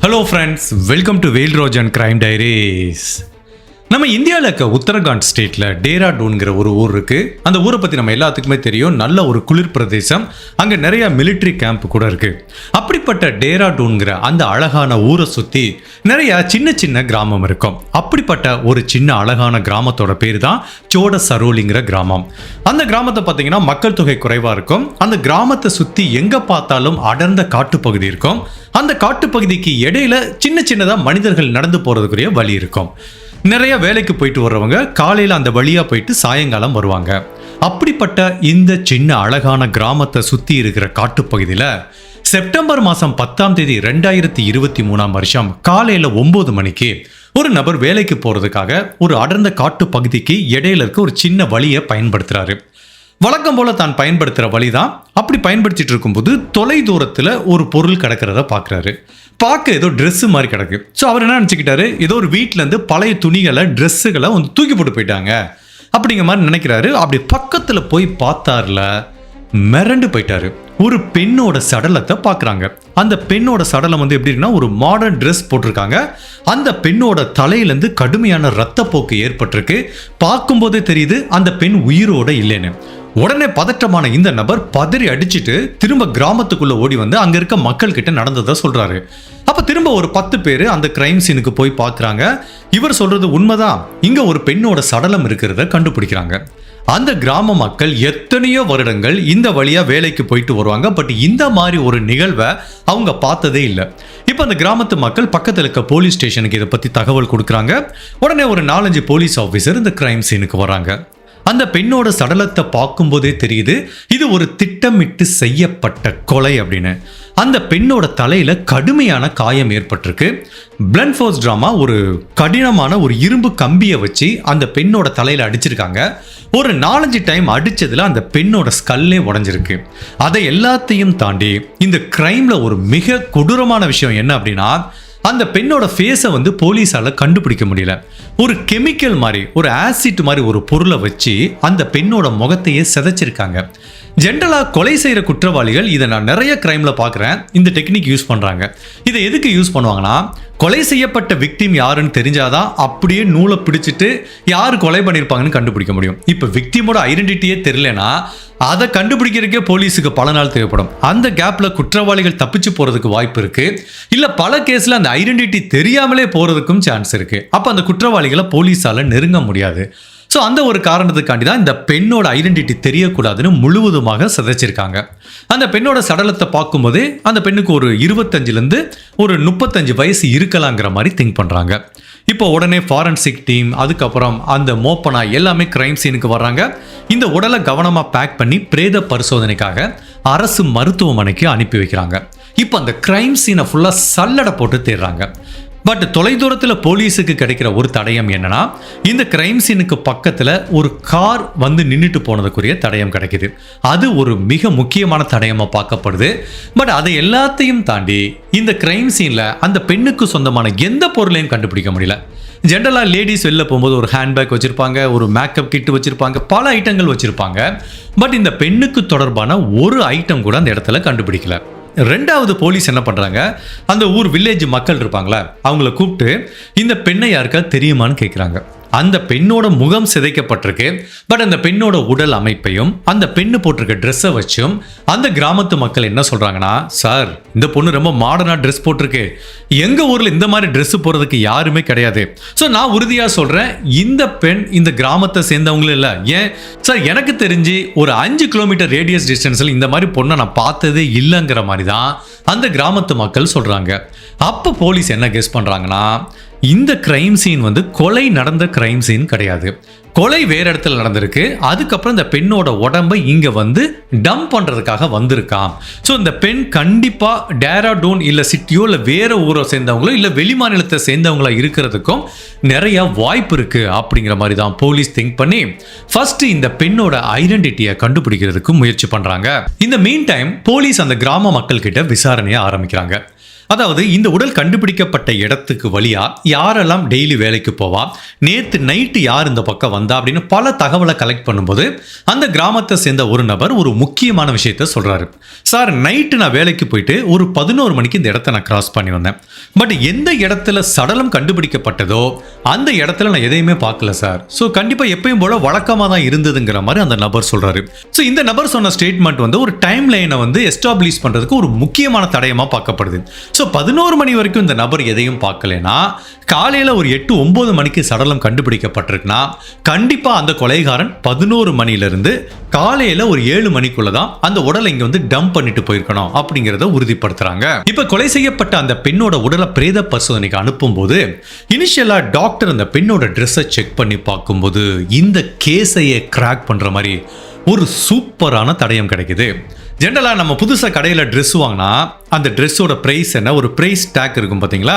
Hello friends, welcome to Velraj and crime diaries. நம்ம இந்தியாவில் இருக்க உத்தரகாண்ட் ஸ்டேட்டில் டேராடூன்கிற ஒரு ஊர் இருக்குது. அந்த ஊரை பற்றி நம்ம எல்லாத்துக்குமே தெரியும். நல்ல ஒரு குளிர் பிரதேசம். அங்கே நிறைய மிலிட்ரி கேம்ப் கூட இருக்குது. அப்படிப்பட்ட டேராடூன்கிற அந்த அழகான ஊரை சுற்றி நிறைய சின்ன சின்ன கிராமம் இருக்கும். அப்படிப்பட்ட ஒரு சின்ன அழகான கிராமத்தோட பேர் தான் சோட சரோலிங்கிற கிராமம். அந்த கிராமத்தை பார்த்தீங்கன்னா மக்கள் தொகை குறைவாக இருக்கும். அந்த கிராமத்தை சுற்றி எங்கே பார்த்தாலும் அடர்ந்த காட்டுப்பகுதி இருக்கும். அந்த காட்டுப்பகுதிக்கு இடையில சின்ன சின்னதாக மனிதர்கள் நடந்து போகிறதுக்குரிய வழி இருக்கும். நிறைய வேலைக்கு போயிட்டு வர்றவங்க காலையில் அந்த வழியாக போயிட்டு சாயங்காலம் வருவாங்க. அப்படிப்பட்ட இந்த சின்ன அழகான கிராமத்தை சுற்றி இருக்கிற காட்டுப்பகுதியில் செப்டம்பர் மாதம் 10ஆம் தேதி 2023 காலையில் 9 மணிக்கு ஒரு நபர் வேலைக்கு போகிறதுக்காக ஒரு அடர்ந்த காட்டு பகுதிக்கு இடையில இருக்க ஒரு சின்ன வழியை பயன்படுத்துகிறாரு. வழக்கம் போல தான் பயன்படுத்துகிற வழி தான். அப்படி பயன்படுத்திட்டு இருக்கும்போது தொலை தூரத்தில் ஒரு பொருள் கிடக்கிறத பார்க்குறாரு. பார்க்க ஏதோ ட்ரெஸ்ஸு மாதிரி கிடக்கு. ஸோ அவர் என்ன நினச்சிக்கிட்டாரு, ஏதோ ஒரு வீட்டிலேருந்து பழைய துணிகளை ட்ரெஸ்ஸுகளை வந்து தூக்கி போட்டு போயிட்டாங்க அப்படிங்கிற மாதிரி நினைக்கிறாரு. அப்படி பக்கத்தில் போய் பார்த்தார்ல, மிரண்டு போயிட்டாரு. ஒரு பெண்ணோட சடலத்தை பார்க்குறாங்க. அந்த பெண்ணோட சடலம் வந்து எப்படி இருக்குன்னா, ஒரு மாடர்ன் ட்ரெஸ் போட்டிருக்காங்க. அந்த பெண்ணோட தலையிலேருந்து கடுமையான ரத்தப்போக்கு ஏற்பட்டிருக்கு. பார்க்கும்போதே தெரியுது அந்த பெண் உயிரோட இல்லைன்னு. உடனே பதற்றமான இந்த நபர் பதறி அடிச்சுட்டு திரும்ப கிராமத்துக்குள்ள ஓடி வந்து அங்க இருக்க மக்கள் கிட்ட நடந்ததை சொல்றாரு. அப்ப திரும்ப ஒரு 10 பேர் அந்த கிரைம் சீனுக்கு போய் பார்க்கறாங்க. இவர் சொல்றது உண்மைதான். இங்க ஒரு பெண்ணோட சடலம் இருக்கிறத கண்டுபிடிக்கிறாங்க. அந்த கிராம மக்கள் எத்தனையோ வருடங்கள் இந்த வழியா வேலைக்கு போயிட்டு வருவாங்க. பட் இந்த மாதிரி ஒரு நிகழ்வை அவங்க பார்த்ததே இல்லை. இப்போ அந்த கிராமத்து மக்கள் பக்கத்தில் இருக்க போலீஸ் ஸ்டேஷனுக்கு இதை பற்றி தகவல் கொடுக்குறாங்க. உடனே ஒரு 4-5 போலீஸ் ஆஃபீஸர் இந்த கிரைம் சீனுக்கு வராங்க. அந்த பெண்ணோட சடலத்தை பார்க்கும்போதே தெரியுது இது ஒரு திட்டமிட்டு செய்யப்பட்ட கொலை அப்படின்னு. அந்த பெண்ணோட தலையில கடுமையான காயம் ஏற்பட்டிருக்கு. பிளண்ட் ஃபோர்ஸ் டிராமா ஒரு கடினமான ஒரு இரும்பு கம்பியை வச்சு அந்த பெண்ணோட தலையில அடிச்சிருக்காங்க. ஒரு 4-5 டைம் அடிச்சதுல அந்த பெண்ணோட ஸ்கல்லே உடைஞ்சிருக்கு. அதை எல்லாத்தையும் தாண்டி இந்த கிரைம்ல ஒரு மிக கொடூரமான விஷயம் என்ன அப்படின்னா, அந்த பெண்ணோட ஃபேஸை வந்து போலீஸால கண்டுபிடிக்க முடியல. ஒரு கெமிக்கல் மாதிரி, ஒரு ஆசிட் மாதிரி ஒரு பொருளை வச்சு அந்த பெண்ணோட முகத்தையே சிதைச்சிருக்காங்க. ஜென்ரலாக கொலை செய்கிற குற்றவாளிகள், இதை நான் நிறைய கிரைம்ல பார்க்குறேன், இந்த டெக்னிக் யூஸ் பண்ணுறாங்க. இதை எதுக்கு யூஸ் பண்ணுவாங்கன்னா, கொலை செய்யப்பட்ட விக்டிம் யாருன்னு தெரிஞ்சாதான் அப்படியே நூலை பிடிச்சிட்டு யார் கொலை பண்ணியிருப்பாங்கன்னு கண்டுபிடிக்க முடியும். இப்போ விக்டிமோட ஐடென்டிட்டியே தெரியலனா அதை கண்டுபிடிக்கிறதுக்கே போலீஸுக்கு பல நாள் தேவைப்படும். அந்த கேப்பில் குற்றவாளிகள் தப்பிச்சு போகிறதுக்கு வாய்ப்பு இருக்குது. இல்லை பல கேஸில் அந்த ஐடென்டிட்டி தெரியாமலே போகிறதுக்கும் சான்ஸ் இருக்குது. அப்போ அந்த குற்றவாளிகளை போலீஸால் நெருங்க முடியாது. ஸோ அந்த ஒரு காரணத்துக்காண்டி தான் இந்த பெண்ணோட ஐடென்டிட்டி தெரியக்கூடாதுன்னு முழுவதுமாக சிதைச்சிருக்காங்க. அந்த பெண்ணோட சடலத்தை பார்க்கும்போதே அந்த பெண்ணுக்கு ஒரு 25லேருந்து ஒரு 35 வயசு இருக்கலாங்கிற மாதிரி திங்க் பண்ணுறாங்க. இப்போ உடனே ஃபாரன்சிக் டீம், அதுக்கப்புறம் அந்த மோப்பனா எல்லாமே கிரைம் சீனுக்கு வர்றாங்க. இந்த உடலை கவனமாக பேக் பண்ணி பிரேத பரிசோதனைக்காக அரசு மருத்துவமனைக்கு அனுப்பி வைக்கிறாங்க. இப்போ அந்த கிரைம் சீனை ஃபுல்லாக சல்லடை போட்டு தேடுறாங்க. பட் தொலைதூரத்தில் போலீஸுக்கு கிடைக்கிற ஒரு தடயம் என்னன்னா, இந்த கிரைம் சீனுக்கு பக்கத்தில் ஒரு கார் வந்து நின்றுட்டு போனதுக்குரிய தடயம் கிடைக்குது. அது ஒரு மிக முக்கியமான தடயமாக பார்க்கப்படுது. பட் அதை எல்லாத்தையும் தாண்டி இந்த கிரைம் சீனில் அந்த பெண்ணுக்கு சொந்தமான எந்த பொருளையும் கண்டுபிடிக்க முடியல. ஜென்ரலாக லேடிஸ் வெளில போகும்போது ஒரு ஹேண்ட்பேக் வச்சுருப்பாங்க, ஒரு மேக்கப் கிட் வச்சுருப்பாங்க, பல ஐட்டங்கள் வச்சுருப்பாங்க. பட் இந்த பெண்ணுக்கு தொடர்பான ஒரு ஐட்டம் கூட அந்த இடத்துல கண்டுபிடிக்கல. 2வது போலீஸ் என்ன பண்ணுறாங்க, அந்த ஊர் வில்லேஜ் மக்கள் இருப்பாங்களே அவங்கள கூப்பிட்டு இந்த பெண்ணை யாருக்கா தெரியுமான்னு கேட்குறாங்க. அந்த பெண்ணோட முகம் சிதைக்கப்பட்டிருக்கு. பட் அந்த பெண்ணோட உடல் அமைப்பையும் அந்த பெண்ணு போட்டிருக்க ட்ரெஸ்ஸை வச்சும் அந்த கிராமத்து மக்கள் என்ன சொல்கிறாங்கன்னா, சார் இந்த பொண்ணு ரொம்ப மாடர்னாக ட்ரெஸ் போட்டிருக்கு, எங்கள் ஊரில் இந்த மாதிரி ட்ரெஸ் போடுறதுக்கு யாருமே கிடையாது. ஸோ நான் உறுதியாக சொல்கிறேன், இந்த பெண் இந்த கிராமத்தை சேர்ந்தவங்களும் இல்லை. ஏன் சார், எனக்கு தெரிஞ்சு ஒரு 5 கிலோமீட்டர் ரேடியஸ் டிஸ்டன்ஸில் இந்த மாதிரி பொண்ணை நான் பார்த்ததே இல்லைங்கிற மாதிரி தான் அந்த கிராமத்து மக்கள் சொல்கிறாங்க. அப்போ போலீஸ் என்ன கெஸ் பண்ணுறாங்கன்னா, இந்த கிரைம் சீன் வந்து கொலை நடந்த கிரைம் சீன் கிடையாது. கொலை வேற இடத்துல நடந்திருக்கு. அதுக்கப்புறம் இந்த பெண்ணோட உடம்பை இங்கே வந்து டம்ப் பண்ணுறதுக்காக வந்திருக்கான். ஸோ இந்த பெண் கண்டிப்பாக டேராடூன் இல்லை சிட்டியோ இல்லை வேற ஊரை சேர்ந்தவங்களோ இல்லை வெளி மாநிலத்தை சேர்ந்தவங்களா இருக்கிறதுக்கும் நிறைய வாய்ப்பு இருக்குது அப்படிங்கிற மாதிரி தான் போலீஸ் திங்க் பண்ணி ஃபர்ஸ்ட் இந்த பெண்ணோட ஐடென்டிட்டியை கண்டுபிடிக்கிறதுக்கு முயற்சி பண்ணுறாங்க. இந்த மீன் டைம் போலீஸ் அந்த கிராம மக்கள் கிட்ட விசாரணையை ஆரம்பிக்கிறாங்க. அதாவது இந்த உடல் கண்டுபிடிக்கப்பட்ட இடத்துக்கு வழியா யாரெல்லாம் டெய்லி வேலைக்கு போவா, நேற்று நைட்டு யார் இந்த பக்கம் வந்தா அப்படின்னு பல தகவலை கலெக்ட் பண்ணும்போது அந்த கிராமத்தை சேர்ந்த ஒரு நபர் ஒரு முக்கியமான விஷயத்த சொல்றாரு. சார், நைட்டு நான் வேலைக்கு போயிட்டு ஒரு 11 மணிக்கு இந்த இடத்த நான் கிராஸ் பண்ணி வந்தேன். பட் எந்த இடத்துல சடலம் கண்டுபிடிக்கப்பட்டதோ அந்த இடத்துல நான் எதையுமே பார்க்கல சார். ஸோ கண்டிப்பாக எப்பயும் போல வழக்கமாக தான் இருந்ததுங்கிற மாதிரி அந்த நபர் சொல்றாரு. ஸோ இந்த நபர் சொன்ன ஸ்டேட்மெண்ட் வந்து ஒரு டைம் லைனை வந்து எஸ்டாப்ளிஷ் பண்றதுக்கு ஒரு முக்கியமான தடயமாக பார்க்கப்படுது. ஸோ 11 மணி வரைக்கும் இந்த நபர் எதையும் பார்க்கலனா, காலையில் ஒரு 8-9 மணிக்கு சடலம் கண்டுபிடிக்கப்பட்டிருக்குன்னா கண்டிப்பாக அந்த கொலைகாரன் 11 மணிலிருந்து காலையில் ஒரு 7 மணிக்குள்ள தான் அந்த உடலை இங்கே வந்து டம்ப் பண்ணிட்டு போயிருக்கணும் அப்படிங்கிறத உறுதிப்படுத்துறாங்க. இப்போ கொலை செய்யப்பட்ட அந்த பெண்ணோட உடலை பிரேத பரிசோதனைக்கு அனுப்பும்போது இனிஷியலா டாக்டர் அந்த பெண்ணோட ட்ரெஸ்ஸை செக் பண்ணி பார்க்கும்போது இந்த கேஸையே கிராக் பண்ற மாதிரி ஒரு சூப்பரான தடயம் கிடைக்குது. ஜென்ரலாக நம்ம புதுசாக கடையில் ட்ரெஸ் வாங்கினா அந்த ட்ரெஸ்ஸோட ப்ரைஸ் என்ன, ஒரு ப்ரைஸ் டேக் இருக்கும் பார்த்தீங்களா?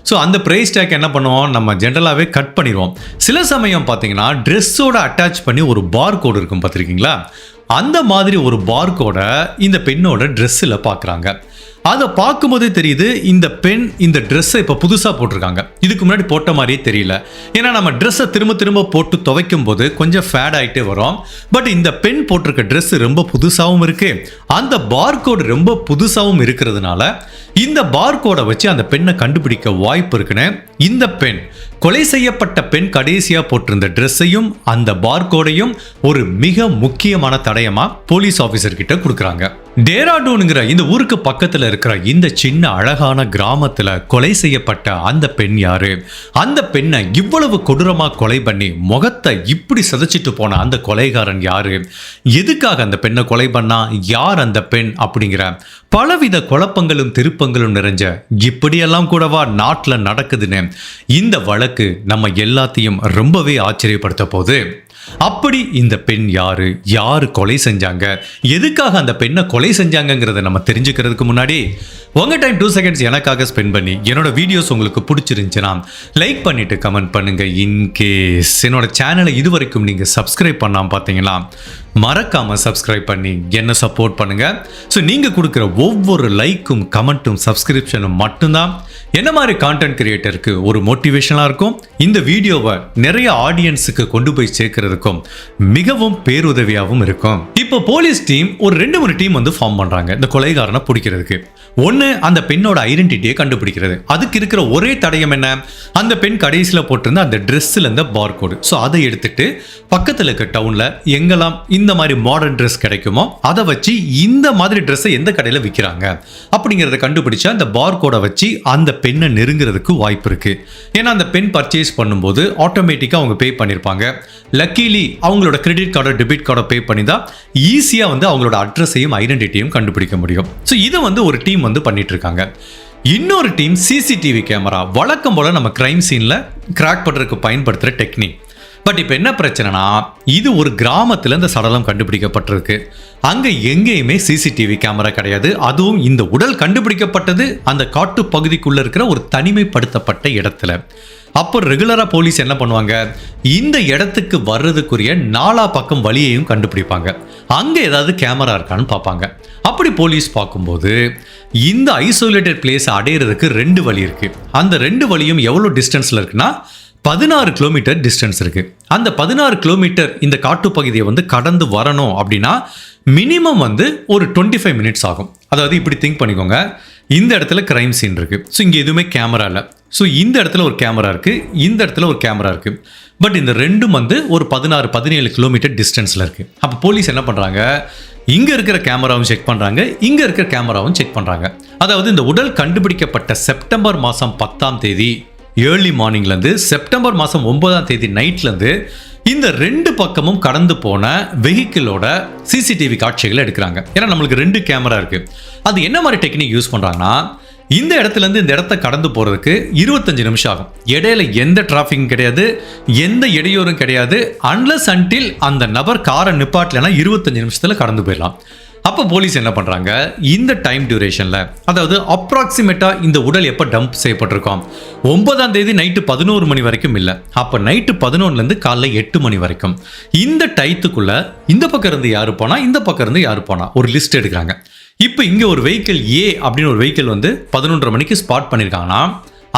ஸோ அந்த ப்ரைஸ் டேக் என்ன பண்ணுவோம், நம்ம ஜென்ரலாகவே கட் பண்ணிடுவோம். சில சமயம் பார்த்தீங்கன்னா ட்ரெஸ்ஸோட அட்டாச் பண்ணி ஒரு பார் கோடு இருக்கும் பார்த்துருக்கீங்களா? அந்த மாதிரி ஒரு பார் கோடை இந்த பெண்ணோட ட்ரெஸ்ஸில் பார்க்குறாங்க. அதை பார்க்கும்போதே தெரியுது இந்த பெண் இந்த ட்ரெஸ்ஸை இப்போ புதுசாக போட்டிருக்காங்க. இதுக்கு முன்னாடி போட்ட மாதிரியே தெரியல. ஏன்னா நம்ம ட்ரெஸ்ஸை திரும்ப திரும்ப போட்டு துவைக்கும் போது கொஞ்சம் ஃபேட் ஆகிட்டே வரும். பட் இந்த பெண் போட்டிருக்க ட்ரெஸ் ரொம்ப புதுசாகவும் இருக்கு, அந்த பார்கோடு ரொம்ப புதுசாகவும் இருக்கிறதுனால இந்த பார்கோடை வச்சு அந்த பெண்ணை கண்டுபிடிக்க வாய்ப்பு இருக்குன்னு இந்த பெண், கொலை செய்யப்பட்ட பெண் கடைசியா போட்டிருந்த ட்ரெஸ்ஸையும் அந்த பார்கோடையும் ஒரு மிக முக்கியமான தடயமா போலீஸ் ஆபீசர் கிட்ட கொடுக்குறாங்க. டேராடூனுங்கிற இந்த ஊருக்கு பக்கத்துல இருக்கிற இந்த சின்ன அழகான கிராமத்துல கொலை செய்யப்பட்ட அந்த பெண் யாரு, அந்த பெண்ணை இவ்வளவு கொடூரமா கொலை பண்ணி முகத்தை இப்படி சிதைச்சிட்டு போன அந்த கொலைகாரன் யாரு, எதுக்காக அந்த பெண்ணை கொலை பண்ணா, யார் அந்த பெண் அப்படிங்கிற பலவித குழப்பங்களும் திருப்பங்களும் நிறைஞ்ச இப்படியெல்லாம் கூடவா நாட்டில் நடக்குதுன்னு இந்த வழக்கு நம்ம எல்லாத்தையும் ரொம்பவே ஆச்சரியப்படுத்த போகுது. அப்படி இந்த பெண் யாரு, யாரு கொலை செஞ்சாங்க, எதுக்காக அந்த பெண்ணை கொலை செஞ்சாங்கிறத நம்ம தெரிஞ்சுக்கிறதுக்கு முன்னாடி உங்க டைம் 2 செகண்ட்ஸ் எனக்காக ஸ்பெண்ட் பண்ணி என்னோட வீடியோஸ் உங்களுக்கு பிடிச்சிருந்துச்சுன்னா லைக் பண்ணிட்டு கமெண்ட் பண்ணுங்க. இன்கேஸ் என்னோட சேனலை இதுவரைக்கும் நீங்க சப்ஸ்கிரைப் பண்ணாம பார்த்தீங்கன்னா மறக்காம சப்ஸ்கிரைப் பண்ணி என்ன சப்போர்ட் பண்ணுங்க. ஸோ நீங்க கொடுக்குற ஒவ்வொரு லைக்கும் கமெண்ட்டும் சப்ஸ்கிரிப்ஷனும் மட்டும்தான் என்ன மாதிரி கான்டென்ட் கிரியேட்டருக்கு ஒரு மோட்டிவேஷனாக இருக்கும், இந்த வீடியோவை நிறைய ஆடியன்ஸுக்கு கொண்டு போய் சேர்க்கறதுக்கும் மிகவும் பேருதவியாகவும் இருக்கும். இப்போ போலீஸ் டீம் ஒரு 2-3 டீம் வந்து ஃபார்ம் பண்றாங்க இந்த கொலைகாரனை பிடிக்கிறதுக்கு. ஒன்று, அந்த பெண்ணோட ஐடென்டிட்டியை கண்டுபிடிக்கிறது. அதுக்கு இருக்கிற ஒரே தடயம் என்ன, அந்த பெண் கடைசியில் போட்டிருந்த அந்த ட்ரெஸ்ஸில் இருந்த பார்கோடு. ஸோ அதை எடுத்துட்டு பக்கத்தில் இருக்க டவுனில் எங்கெல்லாம் இந்த மாதிரி மாடர்ன் ட்ரெஸ் கிடைக்குமோ அதை வச்சு இந்த மாதிரி ட்ரெஸ்ஸை எந்த கடையில் விற்கிறாங்க அப்படிங்கிறத கண்டுபிடிச்சா அந்த பார்கோடை வச்சு அந்த பெண்ணை நெருங்கிறதுக்கு வாய்ப்பு இருக்கு. ஏன்னா அந்த பெண் பர்ச்சேஸ் பண்ணும்போது ஆட்டோமேட்டிக்காக அவங்க பே பண்ணியிருப்பாங்க. லக்கீலி அவங்களோட கிரெடிட் கார்டோ டெபிட் கார்டோ பே பண்ணி தான் ஈஸியாக வந்து அவங்களோட அட்ரஸையும் ஐடென்டிட்டியும் கண்டுபிடிக்க முடியும். ஸோ இதை வந்து ஒரு டீம் வந்து பண்ணிட்டு இருக்காங்க. இன்னொரு டீம் சிசிடிவி கேமரா, வழக்கம் போல நம்ம கிரைம் சீன்ல கிராக் பண்றதுக்கு பயன்படுத்துற டெக்னிக். பட் இப்போ என்ன பிரச்சனைனா, இது ஒரு கிராமத்தில் இந்த சடலம் கண்டுபிடிக்கப்பட்டிருக்கு. அங்கே எங்கேயுமே சிசிடிவி கேமரா கிடையாது. அதுவும் இந்த உடல் கண்டுபிடிக்கப்பட்டது அந்த காட்டு பகுதிக்குள்ள இருக்கிற ஒரு தனிமைப்படுத்தப்பட்ட இடத்துல. அப்போ ரெகுலரா போலீஸ் என்ன பண்ணுவாங்க, இந்த இடத்துக்கு வர்றதுக்குரிய 4 பக்கம் வழியையும் கண்டுபிடிப்பாங்க. அங்கே ஏதாவது கேமரா இருக்கான்னு பார்ப்பாங்க. அப்படி போலீஸ் பார்க்கும்போது இந்த ஐசோலேட்டட் பிளேஸ் அடையிறதுக்கு 2 வழி இருக்கு. அந்த 2 வழியும் எவ்வளோ டிஸ்டன்ஸ்ல இருக்குன்னா 16 கிலோமீட்டர் டிஸ்டன்ஸ் இருக்கு. அந்த 16 கிலோமீட்டர் இந்த காட்டுப்பகுதியை வந்து கடந்து வரணும் அப்படின்னா மினிமம் வந்து ஒரு 25 மினிட்ஸ் ஆகும். அதாவது இப்படி திங்க் பண்ணிக்கோங்க, இந்த இடத்துல கிரைம் சீன் இருக்கு. ஸோ இங்கே எதுவுமே கேமரா இல்லை. ஸோ இந்த இடத்துல ஒரு கேமரா இருக்கு, இந்த இடத்துல ஒரு கேமரா இருக்கு. பட் இந்த ரெண்டும் வந்து ஒரு 16-17 கிலோமீட்டர் டிஸ்டன்ஸ்ல இருக்கு. அப்போ போலீஸ் என்ன பண்றாங்க, இங்க இருக்கிற கேமராவும் செக் பண்றாங்க, இங்க இருக்கிற கேமராவும் செக் பண்றாங்க. அதாவது இந்த உடல் கண்டுபிடிக்கப்பட்ட செப்டம்பர் மாதம் 10ஆம் தேதி ஏர்லி மார்னிங்லேருந்து செப்டம்பர் மாதம் 9ஆம் தேதி நைட்லேருந்து இந்த 2 பக்கமும் கடந்து போன வெஹிக்கிளோட சிசிடிவி காட்சிகளை எடுக்கிறாங்க. ஏன்னா நம்மளுக்கு 2 கேமரா இருக்கு. அது என்ன மாதிரி டெக்னிக் யூஸ் பண்றாங்கன்னா, இந்த இடத்துல இருந்து இந்த இடத்த கடந்து போறதுக்கு 25 நிமிஷம் ஆகும். இடையில எந்த டிராஃபிக்கும் கிடையாது, எந்த இடையூறும் கிடையாது. அன்லஸ் அன்டில் அந்த நபர் காரை நிப்பாட்டலனா 25 நிமிஷத்துல கடந்து போயிடலாம். அப்போ போலீஸ் என்ன பண்றாங்க, இந்த டைம் டியூரேஷன்ல, அதாவது அப்ராக்சிமேட்டா இந்த உடல் எப்போ டம்ப் செய்யப்பட்டிருக்கோம், 9ஆம் தேதி நைட்டு 11 மணி வரைக்கும் இல்லை, அப்போ நைட்டு 11லேருந்து காலைல 8 மணி வரைக்கும் இந்த டயத்துக்குள்ள இந்த பக்கம் இருந்து யாரு போனா, இந்த பக்கம் இருந்து யாரு போனா ஒரு லிஸ்ட் எடுக்கிறாங்க. இப்போ இங்கே ஒரு வெஹிக்கிள் ஏ அப்படின்னு ஒரு வெஹிக்கிள் வந்து 11:30 மணிக்கு ஸ்பாட் பண்ணியிருக்காங்கன்னா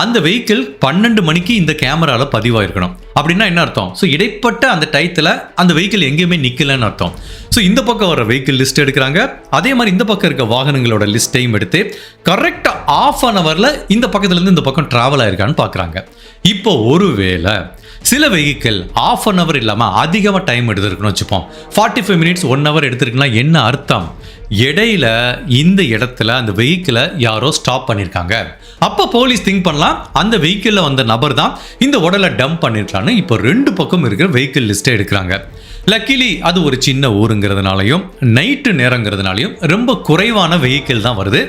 அந்த வெஹிக்கிள் 12 மணிக்கு இந்த கேமராவில் பதிவாயிருக்கணும். அப்படின்னா என்ன அர்த்தம்? ஸோ இடைப்பட்ட அந்த டயத்தில் அந்த வெஹிக்கிள் எங்கேயுமே நிற்கலன்னு அர்த்தம். ஸோ இந்த பக்கம் வர வெஹிக்கிள் லிஸ்ட் எடுக்கிறாங்க, அதே மாதிரி இந்த பக்கம் இருக்க வாகனங்களோட லிஸ்ட்டையும் எடுத்து கரெக்டாக ½ இந்த பக்கத்துலேருந்து இந்த பக்கம் ட்ராவல் ஆயிருக்கான்னு பார்க்குறாங்க. இப்போ ஒருவேளை சில வெஹிக்கிள் ½ இல்லாமல் அதிகமாக டைம் எடுத்துருக்குன்னு வச்சுப்போம், 45 மினிட்ஸ் 1 hour எடுத்துருக்குன்னா என்ன அர்த்தம்? இடையில இந்த இடத்துல அந்த வெஹிக்கிளை யாரோ ஸ்டாப் பண்ணியிருக்காங்க. அப்போ போலீஸ் திங்க் பண்ணலாம் அந்த வெஹிக்கிளில் வந்த நபர் தான் இந்த உடலை டம்ப் பண்ணிருக்கான்னு. இப்போ 2 பக்கம் இருக்கிற வெஹிக்கிள் லிஸ்ட்டை எடுக்கிறாங்க. லக்கிலி அது ஒரு சின்ன ஊருங்கிறதுனாலையும் நைட்டு நேரங்கிறதுனாலையும் ரொம்ப குறைவான வெஹிக்கிள் தான் வருது.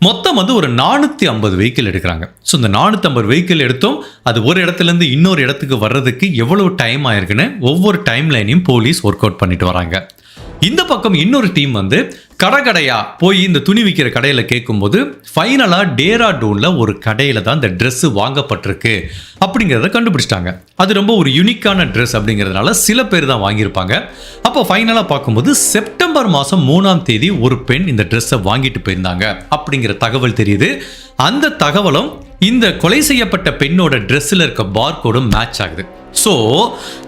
மொத்தம் வந்து ஒரு 450 வெஹிக்கிள் எடுக்கிறாங்க. ஸோ இந்த 450 வெஹிக்கிள் எடுத்தும் அது ஒரு இடத்துலேருந்து இன்னொரு இடத்துக்கு வர்றதுக்கு எவ்வளவு டைம் ஆயிருக்குன்னு ஒவ்வொரு டைம் லைனையும் போலீஸ் ஒர்க் அவுட் பண்ணிட்டு வராங்க. இந்த பக்கம் இன்னொரு டீம் வந்து கடையா போய் இந்த துணி விற்கிற கடையில் கேட்கும்போது ஃபைனலாக டேராடூனில் ஒரு கடையில் தான் இந்த ட்ரெஸ்ஸு வாங்கப்பட்டிருக்கு அப்படிங்கிறத கண்டுபிடிச்சிட்டாங்க. அது ரொம்ப ஒரு யூனிக்கான ட்ரெஸ் அப்படிங்கிறதுனால சில பேர் தான் வாங்கியிருப்பாங்க. அப்போ ஃபைனலாக பார்க்கும்போது செப்டம்பர் மாதம் 3ஆம் தேதி ஒரு பெண் இந்த ட்ரெஸ்ஸை வாங்கிட்டு போயிருந்தாங்க அப்படிங்கிற தகவல் தெரியுது. அந்த தகவலும் இந்த கொலை செய்யப்பட்ட பெண்ணோட ட்ரெஸ்ஸில் இருக்க பார்கோடும் மேட்ச் ஆகுது. ஸோ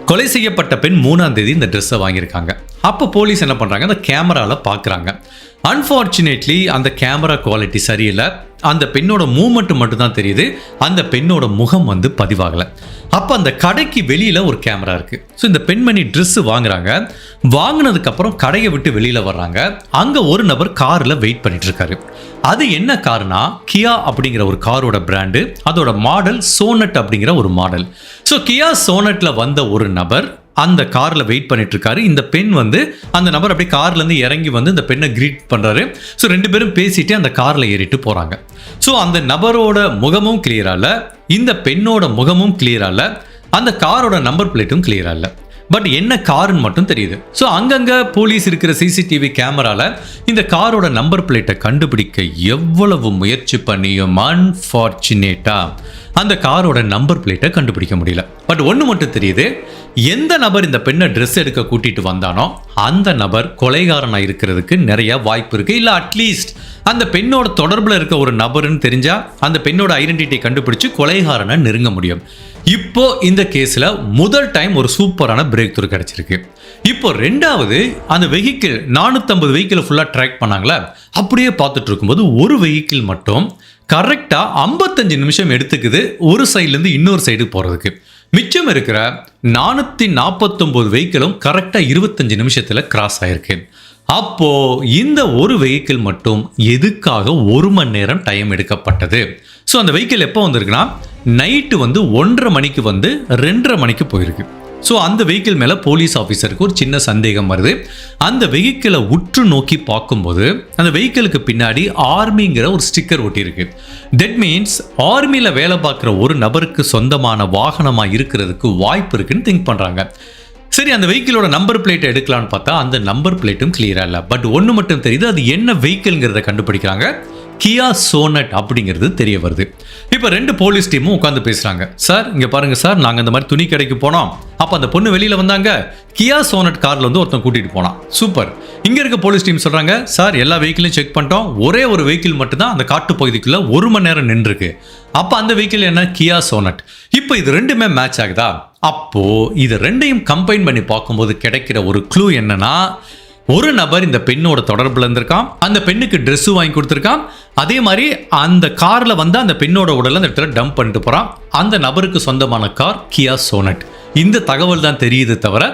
கொலை செய்யப்பட்ட பெண் 3ஆம் தேதி இந்த ட்ரெஸ்ஸை வாங்கியிருக்காங்க. அப்போ போலீஸ் என்ன பண்ணுறாங்க, அந்த கேமராவில் பார்க்குறாங்க. அன்ஃபார்ச்சுனேட்லி அந்த கேமரா குவாலிட்டி சரியில்லை. அந்த பெண்ணோட மூமெண்ட் மட்டும் தான் தெரியுது, அந்த பெண்ணோட முகம் வந்து பதிவாகலை. அப்போ அந்த கடைக்கு வெளியில் ஒரு கேமரா இருக்குது. ஸோ இந்த பெண்மணி ட்ரெஸ்ஸு வாங்குறாங்க. வாங்கினதுக்கப்புறம் கடையை விட்டு வெளியில் வர்றாங்க. அங்கே ஒரு நபர் காரில் வெயிட் பண்ணிட்டு இருக்காரு. அது என்ன கார்னா கியா அப்படிங்கிற ஒரு காரோட பிராண்டு, அதோட மாடல் சோனட் அப்படிங்கிற ஒரு மாடல். ஸோ கியா சோனட்ல வந்த ஒரு நபர் அந்த காரில் வெயிட் பண்ணிட்டு இருக்காரு. இந்த பெண் வந்து அந்த நபர் அப்படியே கார்லேருந்து இறங்கி வந்து இந்த பெண்ணை கிரீட் பண்ணுறாரு. ஸோ 2 பேரும் பேசிட்டு அந்த காரில் ஏறிட்டு போகிறாங்க. ஸோ அந்த நபரோட முகமும் கிளியரா இல்லை, இந்த பெண்ணோட முகமும் கிளியரா இல்லை, அந்த காரோட நம்பர் பிளேட்டும் கிளியரா இல்லை. பட் என்ன காருன்னு மட்டும் தெரியுது. ஸோ அங்கங்கே போலீஸ் இருக்கிற சிசிடிவி கேமராவில் இந்த காரோட நம்பர் பிளேட்டை கண்டுபிடிக்க எவ்வளவு முயற்சி பண்ணியும் அன்ஃபார்ச்சுனேட்டாக அந்த காரோட நம்பர் பிளேட்டை கண்டுபிடிக்க முடியல. பட் ஒன்று மட்டும் தெரியுது, எந்த நபர் இந்த பெண்ணை ட்ரெஸ் எடுக்க கூட்டிட்டு வந்தானோ அந்த நபர் கொலைகாரனாக இருக்கிறதுக்கு நிறைய வாய்ப்பு இருக்குது. இல்லை அட்லீஸ்ட் அந்த பெண்ணோட தொடர்பில் இருக்க ஒரு நபர்னு தெரிஞ்சால் அந்த பெண்ணோட ஐடென்டிட்டி கண்டுபிடிச்சு கொலைகாரனை நெருங்க முடியும். இப்போ இந்த கேஸில் முதல் டைம் ஒரு சூப்பரான பிரேக் த்ரூ கிடைச்சிருக்கு. இப்போ 2வது அந்த வெஹிக்கிள் 450 வெஹிக்கிளை ஃபுல்லாக ட்ராக் பண்ணாங்களே, அப்படியே பார்த்துட்டு இருக்கும்போது ஒரு வெஹிக்கிள் மட்டும் கரெக்டாக 55 நிமிஷம் எடுத்துக்குது ஒரு சைட்லேருந்து இன்னொரு சைடு போகிறதுக்கு. மிச்சம் இருக்கிற 449 வெஹிக்கிளும் கரெக்டாக 25 நிமிஷத்தில் கிராஸ் ஆயிருக்கு. அப்போ இந்த ஒரு வெஹிக்கிள் மட்டும் எதுக்காக 1 மணி நேரம் டைம் எடுக்கப்பட்டது? ஸோ அந்த வெஹிக்கிள் எப்போ வந்திருக்குன்னா நைட்டு வந்து 1:30 மணிக்கு வந்து 2:30 மணிக்கு போயிருக்கு. ஸோ அந்த வெஹிக்கிள் மேலே போலீஸ் ஆஃபீஸருக்கு ஒரு சின்ன சந்தேகம் வருது. அந்த வெஹிக்கிளை உற்று நோக்கி பார்க்கும்போது அந்த வெஹிக்கிளுக்கு பின்னாடி ஆர்மிங்கிற ஒரு ஸ்டிக்கர் ஒட்டியிருக்கு. தட் மீன்ஸ் ஆர்மியில் வேலை பார்க்குற ஒரு நபருக்கு சொந்தமான வாகனமாக இருக்கிறதுக்கு வாய்ப்பு இருக்குன்னு திங்க் பண்ணுறாங்க. சரி, அந்த வெஹிக்கிளோட நம்பர் பிளேட்டை எடுக்கலான்னு பார்த்தா அந்த நம்பர் பிளேட்டும் கிளியராக இல்லை. பட் ஒன்று மட்டும் தெரியுது, அது என்ன வெஹிக்கிள்ங்கிறத கண்டுபிடிக்கிறாங்க. கியா சோனட் அப்படிங்கிறது தெரிய வருது. இப்போ 2 போலீஸ் டீமும் உட்காந்து பேசுகிறாங்க. சார் இங்கே பாருங்கள் சார், நாங்கள் இந்த மாதிரி துணி கடைக்கு போனோம், அப்போ அந்த பொண்ணு வெளியில் வந்தாங்க, கியா சோனட் காரில் வந்து ஒருத்தன் கூட்டிகிட்டு போனான். சூப்பர். இங்கே இருக்க போலீஸ் டீம் சொல்கிறாங்க, சார் எல்லா வெஹிக்கிளையும் செக் பண்ணிட்டோம், ஒரே ஒரு வெஹிக்கிள் மட்டும்தான் அந்த காட்டு பகுதிக்குள்ளே 1 மணி நேரம் நின்றுருக்கு. அப்போ அந்த வெஹிக்கிள் என்ன? கியா சோனட். இப்போ இது 2மே மேட்ச் ஆகுதா? அப்போது இது 2ஐயும் கம்பைன் பண்ணி பார்க்கும்போது கிடைக்கிற ஒரு க்ளூ என்னன்னா, ஒரு நபர் இந்த பெண்ணோட தொடர்பில் இருந்திருக்கான், அந்த பெண்ணுக்கு ட்ரெஸ்ஸு வாங்கி கொடுத்துருக்கான், அதே மாதிரி அந்த காரில் வந்து அந்த பெண்ணோட உடலை அந்த இடத்துல டம்ப் பண்ணிட்டு போகிறான். அந்த நபருக்கு சொந்தமான கார் கியா சோனட். இந்த தகவல் தான் தெரியுது தவிர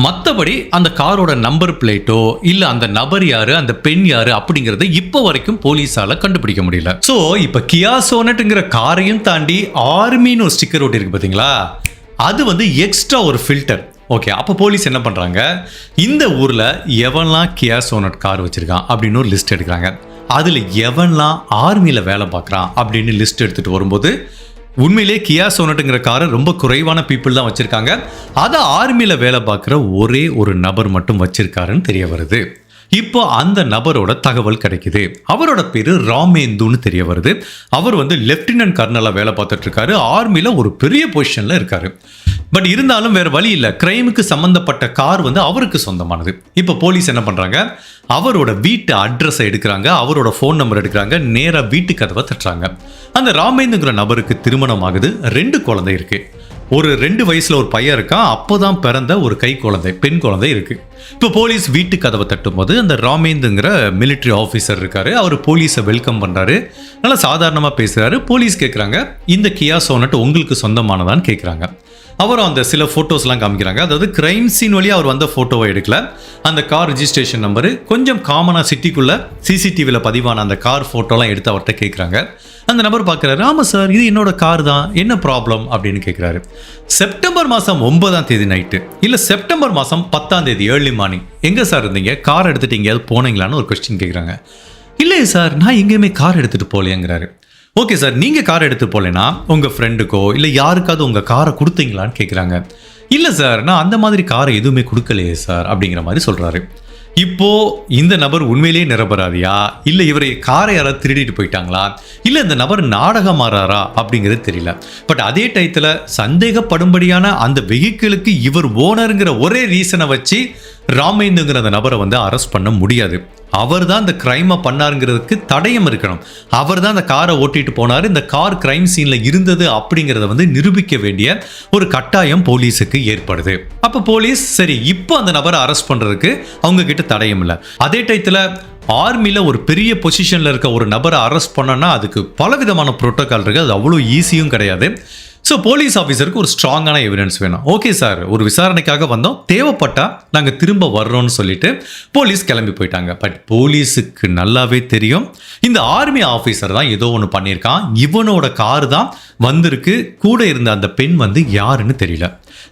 மற்றபடி அந்த காரோட நம்பர் பிளேட்டோ இல்லை அந்த நபர் யாரு அந்த பெண் யாரு அப்படிங்கிறத இப்போ வரைக்கும் போலீஸால கண்டுபிடிக்க முடியல. ஸோ இப்போ கியா சோனட்ங்கிற காரையும் தாண்டி ஆர்மின்னு ஒரு ஸ்டிக்கர் ஒட்டி இருக்கு பார்த்தீங்களா, அது வந்து எக்ஸ்ட்ரா ஒரு ஃபில்டர். ஓகே, அப்போ போலீஸ் என்ன பண்ணுறாங்க, இந்த ஊரில் எவன்லாம் கியா சோனட் கார் வச்சுருக்கான் அப்படின்னு ஒரு லிஸ்ட் எடுக்கிறாங்க. அதில் எவன்லாம் ஆர்மியில் வேலை பார்க்குறான் அப்படின்னு லிஸ்ட் எடுத்துகிட்டு வரும்போது உண்மையிலே கியா சோனட்டுங்கிற காரை ரொம்ப குறைவான பீப்புள் தான் வச்சுருக்காங்க. அதை ஆர்மியில் வேலை பார்க்குற ஒரே ஒரு நபர் மட்டும் வச்சுருக்காருன்னு தெரிய வருது. இப்போ அந்த நபரோட தகவல் கிடைக்குது. அவரோட பேரு ராமேந்துன்னு தெரிய வருது. அவர் வந்து லெப்டினன்ட் கர்னலா வேலை பார்த்துட்டு இருக்காரு. ஆர்மில ஒரு பெரிய பொசிஷன்ல இருக்காரு. பட் இருந்தாலும் வேற வழி இல்லை, கிரைமுக்கு சம்பந்தப்பட்ட கார் வந்து அவருக்கு சொந்தமானது. இப்போ போலீஸ் என்ன பண்றாங்க, அவரோட வீட்டு அட்ரஸை எடுக்கிறாங்க, அவரோட ஃபோன் நம்பர் எடுக்கிறாங்க, நேராக வீட்டு கதவை தட்டுறாங்க. அந்த ராமேந்துங்கிற நபருக்கு திருமணம் ஆகுது, 2 குழந்தை இருக்கு. ஒரு 2 வயசுல ஒரு பையன் இருக்கான், அப்போதான் பிறந்த ஒரு கை குழந்தை, பெண் குழந்தை இருக்கு. இப்போ போலீஸ் வீட்டு கதவை தட்டும் போது அந்த ராமேந்துங்கிற மிலிட்ரி ஆஃபீஸர் இருக்காரு. அவர் போலீஸை வெல்கம் பண்றாரு, நல்லா சாதாரணமாக பேசுறாரு. போலீஸ் கேட்குறாங்க, இந்த கியா சோனட் உங்களுக்கு சொந்தமானதான்னு கேட்குறாங்க. அவரும் அந்த சில ஃபோட்டோஸ்லாம் காமிக்கிறாங்க. அதாவது கிரைம் சீன் வழியாக அவர் வந்த ஃபோட்டோவை எடுக்கல, அந்த கார் ரிஜிஸ்ட்ரேஷன் நம்பரு கொஞ்சம் காமனாக சிட்டிக்குள்ளே சிசிடிவியில் பதிவான அந்த கார் ஃபோட்டோலாம் எடுத்து அவர்கிட்ட கேட்குறாங்க. அந்த நபர் பார்க்குறாரு, ஆமாம் சார், இது என்னோட கார் தான், என்ன ப்ராப்ளம் அப்படின்னு கேட்குறாரு. செப்டம்பர் மாதம் 9ஆம் தேதி நைட்டு, இல்லை செப்டம்பர் மாதம் 10ஆம் தேதி ஏர்லி மார்னிங் எங்கே சார் இருந்தீங்க, கார் எடுத்துகிட்டு எங்கேயாவது போனீங்களான்னு ஒரு கொஸ்டின் கேட்குறாங்க. இல்லையே சார், நான் எங்கேயுமே கார் எடுத்துகிட்டு போகலையேங்கிறாரு. ஓகே சார், நீங்கள் கார் எடுத்து போகலன்னா உங்கள் ஃப்ரெண்டுக்கோ இல்லை யாருக்காவது உங்கள் காரை கொடுத்தீங்களான்னு கேட்குறாங்க. இல்லை சார், நான் அந்த மாதிரி காரை எதுவுமே கொடுக்கலையே சார் அப்படிங்கிற மாதிரி சொல்கிறாரு. இப்போ இந்த நபர் உண்மையிலேயே நிரபராதியா, இல்லை இவரை காரை யாராவது திருடிட்டு போயிட்டாங்களா, இல்லை இந்த நபர் நாடகம் மாறாரா அப்படிங்கிறது தெரியல. பட் அதே டயத்தில் சந்தேகப்படும்படியான அந்த வெஹிக்கிளுக்கு இவர் ஓனருங்கிற ஒரே ரீசனை வச்சு ராமேந்துங்கிற அந்த நபரை வந்து அரெஸ்ட் பண்ண முடியாது. அவர் தான் இந்த கிரைமை பண்ணாருங்கிறதுக்கு தடயம் இருக்கணும். அவர் தான் அந்த காரை ஓட்டிட்டு போனார், இந்த கார் கிரைம் சீன்ல இருந்தது அப்படிங்கிறத வந்து நிரூபிக்க வேண்டிய ஒரு கட்டாயம் போலீஸுக்கு ஏற்படுது. அப்போ போலீஸ் சரி, இப்போ அந்த நபரை அரெஸ்ட் பண்றதுக்கு அவங்க கிட்ட தடயம் இல்லை. அதே டயத்தில் ஆர்மியில் ஒரு பெரிய பொசிஷனில் இருக்க ஒரு நபரை அரெஸ்ட் பண்ணனா அதுக்கு பலவிதமான புரோட்டோகால் இருக்குது, அது அவ்வளோ ஈஸியும் கிடையாது. ஸோ போலீஸ் ஆஃபீஸருக்கு ஒரு ஸ்ட்ராங்கான எவிடன்ஸ் வேணும். ஓகே சார், ஒரு விசாரணைக்காக வந்தோம், தேவைப்பட்டா நாங்கள் திரும்ப வர்றோம்னு சொல்லிட்டு போலீஸ் கிளம்பி போயிட்டாங்க. பட் போலீஸுக்கு நல்லாவே தெரியும், இந்த ஆர்மி ஆஃபீஸர் தான் ஏதோ ஒன்று பண்ணியிருக்கான், இவனோட கார் தான் வந்திருக்கு, கூட இருந்த அந்த பெண் வந்து யாருன்னு தெரியல.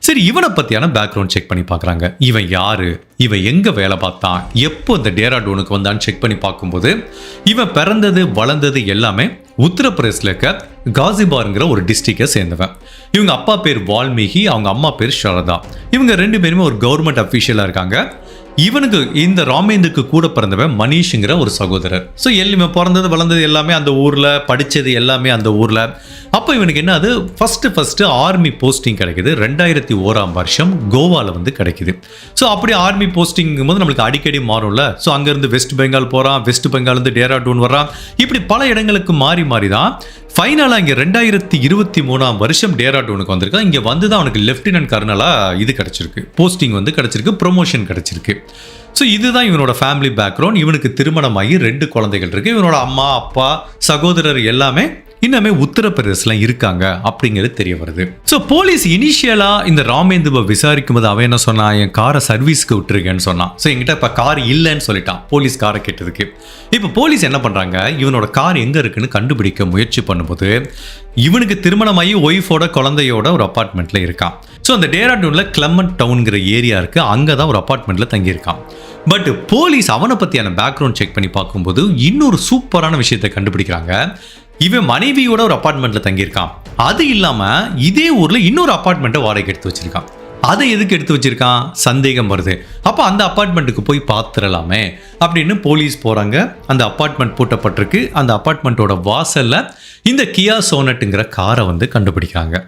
சரி, இவனை பற்றியான பேக்ரவுண்ட் செக் பண்ணி பார்க்குறாங்க. இவன் யாரு, இவன் எங்கே வேலை பார்த்தான், எப்போ இந்த டேராடூனுக்கு வந்தான்னு செக் பண்ணி பார்க்கும்போது இவன் பிறந்தது வளர்ந்தது எல்லாமே உத்தரப்பிரதேசில் இருக்க காசிபாருங்கிற ஒரு டிஸ்ட்ரிக்டை சேர்ந்தவன். இவங்க அப்பா பேர் வால்மீகி, அவங்க அம்மா பேர் சாரதா. இவங்க 2 பேருமே ஒரு கவர்மெண்ட் அஃபீஷியலாக இருக்காங்க. இவனுக்கு இந்த ராமேந்துக்கு கூட பிறந்தவன் மனிஷ்ங்கிற ஒரு சகோதரர். ஸோ எல்லாமே பிறந்தது வளர்ந்தது எல்லாமே அந்த ஊரில், படித்தது எல்லாமே அந்த ஊரில். அப்போ இவனுக்கு என்ன, அது ஃபஸ்ட்டு ஆர்மி போஸ்டிங் கிடைக்குது. 2001ஆம் வருஷம் கோவாவில் வந்து கிடைக்குது. ஸோ அப்படி ஆர்மி போஸ்டிங் போது நம்மளுக்கு அடிக்கடி மாறும்ல. ஸோ அங்கேருந்து வெஸ்ட் பெங்கால் போகிறான், வெஸ்ட் பெங்கால்ந்து டேராடூன் வர்றான், இப்படி பல இடங்களுக்கு மாறி மாறி தான் ஃபைனலாக இங்கே 2023ஆம் வருஷம் டேராடூனுக்கு வந்திருக்கான். இங்கே வந்து தான் அவனுக்கு லெஃப்டினன்ட் கர்னலாக இது கிடச்சிருக்கு, போஸ்டிங் வந்து கிடச்சிருக்கு, ப்ரொமோஷன் கிடச்சிருக்கு. ஸோ இதுதான் இவனோட ஃபேமிலி பேக்ரவுண்ட். இவனுக்கு திருமணமாகி 2 குழந்தைகள் இருக்குது. இவனோட அம்மா, அப்பா, சகோதரர் எல்லாமே இன்னமே உத்தரப்பிரதேசில் இருக்காங்க அப்படிங்கிறது தெரிய வருது. ஸோ போலீஸ் இனிஷியலாக இந்த ராமேந்துவை விசாரிக்கும் போது அவன் என்ன சொன்னான், என் காரை சர்வீஸ்க்கு விட்டுருக்கேன்னு சொன்னான். ஸோ என்கிட்ட இப்போ கார் இல்லைன்னு சொல்லிட்டான் போலீஸ் காரை கேட்டதுக்கு. இப்போ போலீஸ் என்ன பண்ணுறாங்க, இவனோட கார் எங்கே இருக்குன்னு கண்டுபிடிக்க முயற்சி பண்ணும்போது இவனுக்கு திருமணமாகி ஒய்ஃபோட குழந்தையோட ஒரு அப்பார்ட்மெண்ட்டில் இருக்கான். ஸோ அந்த டேராடூனில் கிளமண்ட் டவுன்கிற ஏரியா இருக்குது, அங்கே தான் ஒரு அப்பார்ட்மெண்ட்டில் தங்கியிருக்கான். பட் போலீஸ் அவனை பற்றியான பேக்ரவுண்ட் செக் பண்ணி பார்க்கும்போது இன்னொரு சூப்பரான விஷயத்தை கண்டுபிடிக்கிறாங்க. இவன் மனைவியோட ஒரு அப்பார்ட்மெண்ட்டில் தங்கியிருக்கான். அது இல்லாமல் இதே ஊரில் இன்னொரு அப்பார்ட்மெண்ட்டை வாடகைக்கு எடுத்து வச்சிருக்கான். அதை எதுக்கு எடுத்து வச்சிருக்கான், சந்தேகம் வருது. அப்போ அந்த அப்பார்ட்மெண்ட்டுக்கு போய் பார்த்துடலாமே அப்படின்னு போலீஸ் போகிறாங்க. அந்த அப்பார்ட்மெண்ட் பூட்டப்பட்டிருக்கு. அந்த அப்பார்ட்மெண்ட்டோட வாசலில் இந்த கியா சோனட்டுங்கிற காரை வந்து கண்டுபிடிக்கிறாங்க.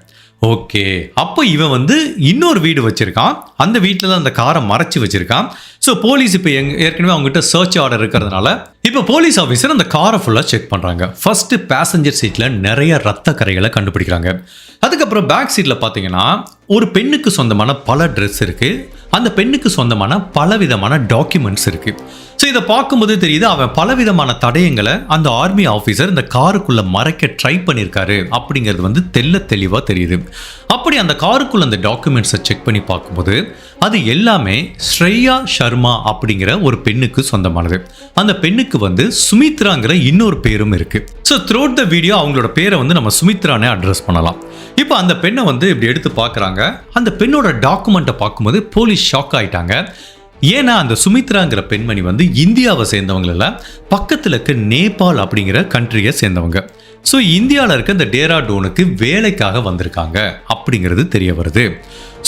ஓகே, அப்போ இவன் வந்து இன்னொரு வீடு வச்சிருக்கான், அந்த வீட்டில் தான் அந்த காரை மறைச்சி வச்சிருக்கான். ஸோ போலீஸ் இப்போ ஏற்கனவே அவங்ககிட்ட சர்ச் ஆர்டர் இருக்கிறதுனால இப்போ போலீஸ் ஆஃபீஸர் அந்த காரை ஃபுல்லாக செக் பண்ணுறாங்க. ஃபர்ஸ்ட் பேசஞ்சர் சீட்டில் நிறைய ரத்த கரைகளை கண்டுபிடிக்கிறாங்க. அதுக்கப்புறம் பேக் சீட்டில் பார்த்தீங்கன்னா ஒரு பெண்ணுக்கு சொந்தமான பல ட்ரெஸ் இருக்குது, அந்த பெண்ணுக்கு சொந்தமான பலவிதமான டாக்குமெண்ட்ஸ் இருக்குது. ஸோ இதை பார்க்கும்போது தெரியுது அவன் பலவிதமான தடயங்களை அந்த ஆர்மி ஆஃபீஸர் இந்த காருக்குள்ளே மறைக்க ட்ரை பண்ணியிருக்காரு அப்படிங்கிறது வந்து தெளிவாக தெரியுது. அப்படி அந்த காருக்குள்ள அந்த டாக்குமெண்ட்ஸை செக் பண்ணி பார்க்கும்போது அது எல்லாமே ஸ்ரேயா சர்மா அப்படிங்கிற ஒரு பெண்ணுக்கு சொந்தமானது. அந்த பெண்ணுக்கு வந்து சுமித்ராங்கிற இன்னொரு பேரும் இருக்கு. ஸோ த்ரூஅவுட் த வீடியோ அவங்களோட பேரை வந்து நம்ம சுமித்ரானே அட்ரஸ் பண்ணலாம். இப்போ அந்த பெண்ணை வந்து இப்படி எடுத்து பார்க்குறாங்க. அந்த பெண்ணோட டாக்குமெண்ட்டை பார்க்கும்போது போலீஸ் ஷாக் ஆயிட்டாங்க. ஏன்னா அந்த சுமித்ராங்கிற பெண்மணி வந்து இந்தியாவை சேர்ந்தவங்கள பக்கத்தில் இருக்க நேபாள் அப்படிங்கிற கண்ட்ரியை சேர்ந்தவங்க. ஸோ இந்தியாவில் இருக்க இந்த டேராடூனுக்கு வேலைக்காக வந்திருக்காங்க அப்படிங்கிறது தெரிய வருது.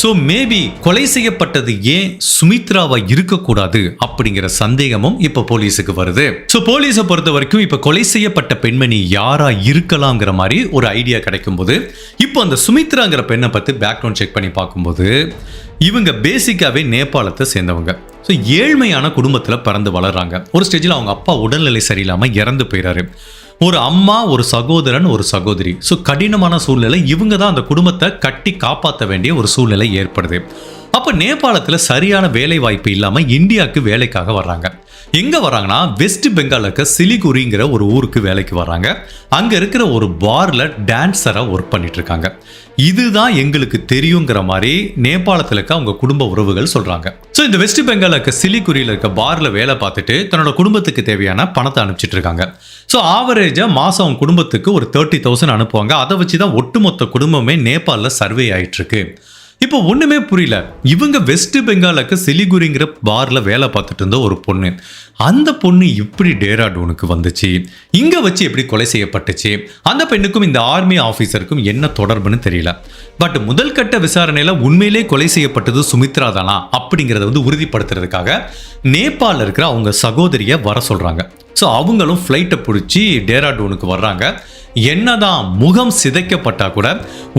ஸோ மேபி கொலை செய்யப்பட்டது ஏன் சுமித்ராவா இருக்கக்கூடாது அப்படிங்கிற சந்தேகமும் இப்போ போலீஸுக்கு வருது. ஸோ போலீஸை பொறுத்த வரைக்கும் இப்போ கொலை செய்யப்பட்ட பெண்மணி யாரா இருக்கலாங்கிற மாதிரி ஒரு ஐடியா கிடைக்கும் போது இப்போ அந்த சுமித்ராங்கிற பெண்ணை பற்றி பேக்ரவுண்ட் செக் பண்ணி பார்க்கும்போது இவங்க பேசிக்காவே நேபாளத்தை சேர்ந்தவங்க. ஸோ ஏழ்மையான குடும்பத்தில் பிறந்து வளர்றாங்க. ஒரு ஸ்டேஜில் அவங்க அப்பா உடல்நிலை சரியில்லாமல் இறந்து போயிறாரு. ஒரு அம்மா, ஒரு சகோதரன், ஒரு சகோதரி. ஸோ கடினமான சூழ்நிலை. இவங்க தான் அந்த குடும்பத்தை கட்டி காப்பாற்ற வேண்டிய ஒரு சூழ்நிலை ஏற்படுது. அப்போ நேபாளத்தில் சரியான வேலை வாய்ப்பு இல்லாமல் இந்தியாவுக்கு வேலைக்காக வர்றாங்க. எங்கே வராங்கன்னா வெஸ்ட் பெங்கால் இருக்க சிலிகுரிங்கிற ஒரு ஊருக்கு வேலைக்கு வர்றாங்க. அங்கே இருக்கிற ஒரு பாரில் டான்ஸராக ஒர்க் பண்ணிட்டு இருக்காங்க. இதுதான் எங்களுக்கு தெரியுங்கிற மாதிரி நேபாளத்தில் இருக்க அவங்க குடும்ப உறவுகள் சொல்கிறாங்க. ஸோ இந்த வெஸ்ட் பெங்கால் இருக்க சிலிகுரியில் இருக்க பாரில் வேலை பார்த்துட்டு தன்னோட குடும்பத்துக்கு தேவையான பணத்தை அனுப்பிச்சிட்டு இருக்காங்க. ஸோ ஆவரேஜாக மாதம் அவங்க குடும்பத்துக்கு ஒரு 30,000 அனுப்புவாங்க. அதை வச்சு தான் ஒட்டுமொத்த குடும்பமே நேபாளில் சர்வே ஆகிட்டு இருக்கு. இப்போ ஒன்றுமே புரியல. இவங்க வெஸ்ட் பெங்காலுக்கு சிலிகுரிங்கிற பாரில் வேலை பார்த்துட்டு இருந்த ஒரு பொண்ணு, அந்த பொண்ணு இப்படி டேராடூனுக்கு வந்துச்சு, இங்கே வச்சு எப்படி கொலை செய்யப்பட்டுச்சு, அந்த பெண்ணுக்கும் இந்த ஆர்மி ஆஃபீஸருக்கும் என்ன தொடர்புன்னு தெரியல. பட் முதல் கட்ட விசாரணையில் உண்மையிலே கொலை செய்யப்பட்டது சுமித்ரா தானா அப்படிங்கிறத உறுதிப்படுத்துறதுக்காக நேபாளில் இருக்கிற அவங்க சகோதரியை வர சொல்கிறாங்க. ஸோ அவங்களும் ஃப்ளைட்டை பிடிச்சி டேராடூனுக்கு வர்றாங்க. என்னதான் முகம் சிதைக்கப்பட்டா கூட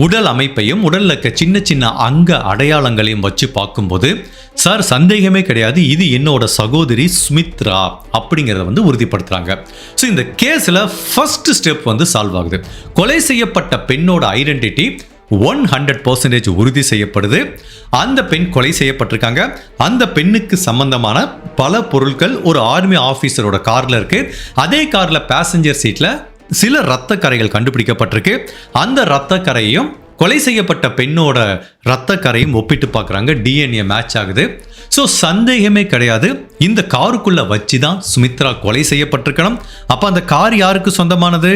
உடல் அமைப்பையும் உடல்ல இருக்க சின்ன சின்ன அங்க அடையாளங்களையும் வச்சு பார்க்கும்போது சார் சந்தேகமே கிடையாது, இது என்னோட சகோதரி சுமித்ரா அப்படிங்கிறத உறுதிப்படுத்துறாங்க. ஸோ இந்த கேஸில் ஃபர்ஸ்ட் ஸ்டெப் சால்வ் ஆகுது. கொலை செய்யப்பட்ட பெண்ணோட ஐடென்டிட்டி 100% உறுதி செய்யப்படுது. அந்த பெண் கொலை செய்யப்பட்டிருக்காங்க. அந்த பெண்ணுக்கு சம்பந்தமான பல பொருட்கள் ஒரு ஆர்மி ஆஃபீஸரோட கார்ல இருக்கு. அதே கார்ல பேசஞ்சர் சீட்ல சில இரத்த கரைகள் கண்டுபிடிக்கப்பட்டிருக்கு. அந்த இரத்த கரையும் கொலை செய்யப்பட்ட பெண்ணோட இரத்த கரையும் ஒப்பிட்டு பார்க்குறாங்க. டிஎன்ஏ மேட்ச் ஆகுது. ஸோ சந்தேகமே கிடையாது, இந்த காருக்குள்ள வச்சு தான் சுமித்ரா கொலை செய்யப்பட்டிருக்கணும். அப்போ அந்த கார் யாருக்கு சொந்தமானது?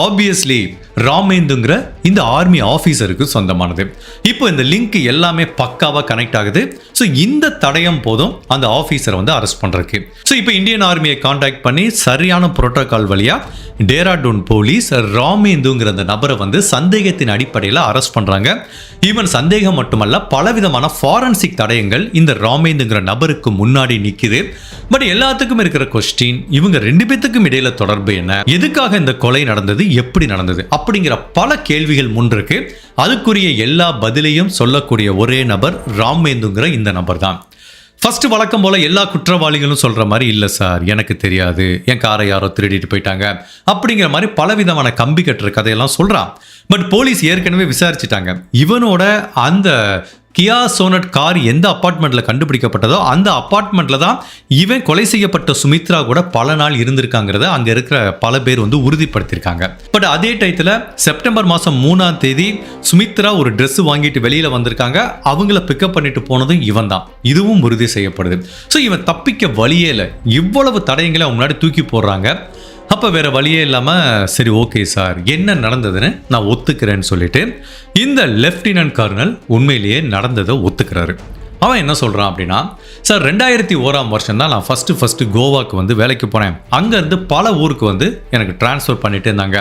ஆப்வியஸ்லி ராமேந்துங்கிற இந்த ஆர்மி ஆஃபீஸருக்கு சொந்தமானது. இப்போ இந்த லிங்க் எல்லாமே பக்காவாக கனெக்ட் ஆகுது. ஸோ இந்த தடயம் போதும் அந்த ஆஃபீஸரை அரெஸ்ட் பண்ணுறதுக்கு. ஸோ இப்போ இந்தியன் ஆர்மியை கான்டாக்ட் பண்ணி சரியான புரோட்டோகால் வழியாக டேராடூன் போலீஸ் ராமேந்துங்கிற அந்த நபரை சந்தேகத்தின் அடிப்படையில் அரெஸ்ட் பண்ணுறாங்க. ஈவன் சந்தேகம் மட்டுமல்ல, பலவிதமான ஃபாரன்சிக் தடயங்கள் இந்த ராமேந்துங்கிற நபருக்கு முன்னாடி நிற்குது. பட் எல்லாத்துக்கும் இருக்கிற கொஸ்டின், இவங்க 2 பேத்துக்கும் இடையில தொடர்பு என்ன, எதுக்காக இந்த கொலை நடந்தது, எப்படி நடந்தது அப்படிங்கிற பல கேள்விகள் முன்னிருக்கு. அதுக்குரிய எல்லா பதிலையும் சொல்லக்கூடிய ஒரே நபர் ராமேந்துங்கிற இந்த நபர் தான். ஃபர்ஸ்ட் வழக்கம் போல எல்லா குற்றவாளிகளும் சொல்ற மாதிரி இல்லை சார், எனக்கு தெரியாது, என் காரை யாரோ திருடிட்டு போயிட்டாங்க அப்படிங்கிற மாதிரி பலவிதமான கம்பி கட்டுற கதையெல்லாம் சொல்றான். பட் போலீஸ் ஏற்கனவே விசாரிச்சுட்டாங்க. இவனோட அந்த கியா சோனட் கார் எந்த அப்பார்ட்மெண்ட்ல கண்டுபிடிக்கப்பட்டதோ அந்த அப்பார்ட்மெண்ட்ல தான் இவன் கொலை செய்யப்பட்ட சுமித்ரா கூட பல நாள் இருந்திருக்காங்கிறத அங்க இருக்கிற பல பேர் உறுதிப்படுத்தியிருக்காங்க. பட் அதே டயத்துல செப்டம்பர் மாதம் 3ஆம் தேதி சுமித்ரா ஒரு ட்ரெஸ் வாங்கிட்டு வெளியில வந்திருக்காங்க. அவங்கள பிக்கப் பண்ணிட்டு போனதும் இவன் தான். இதுவும் உறுதி செய்யப்படுது. ஸோ இவன் தப்பிக்க வழியே இல்லை. இவ்வளவு தடயங்களை அவங்க முன்னாடி தூக்கி போடுறாங்க. அப்போ வேற வழியே இல்லாமல் சரி ஓகே சார், என்ன நடந்ததுன்னு நான் ஒத்துக்கிறேன்னு சொல்லிட்டு இந்த லெப்டினன்ட் கர்னல் உண்மையிலேயே நடந்ததை ஒத்துக்கிறாரு. அவன் என்ன சொல்கிறான் அப்படின்னா, சார் 2001ஆம் வருஷம் தான் நான் ஃபஸ்ட்டு கோவாக்கு வேலைக்கு போனேன். அங்கேருந்து பல ஊருக்கு எனக்கு டிரான்ஸ்ஃபர் பண்ணிட்டு இருந்தாங்க.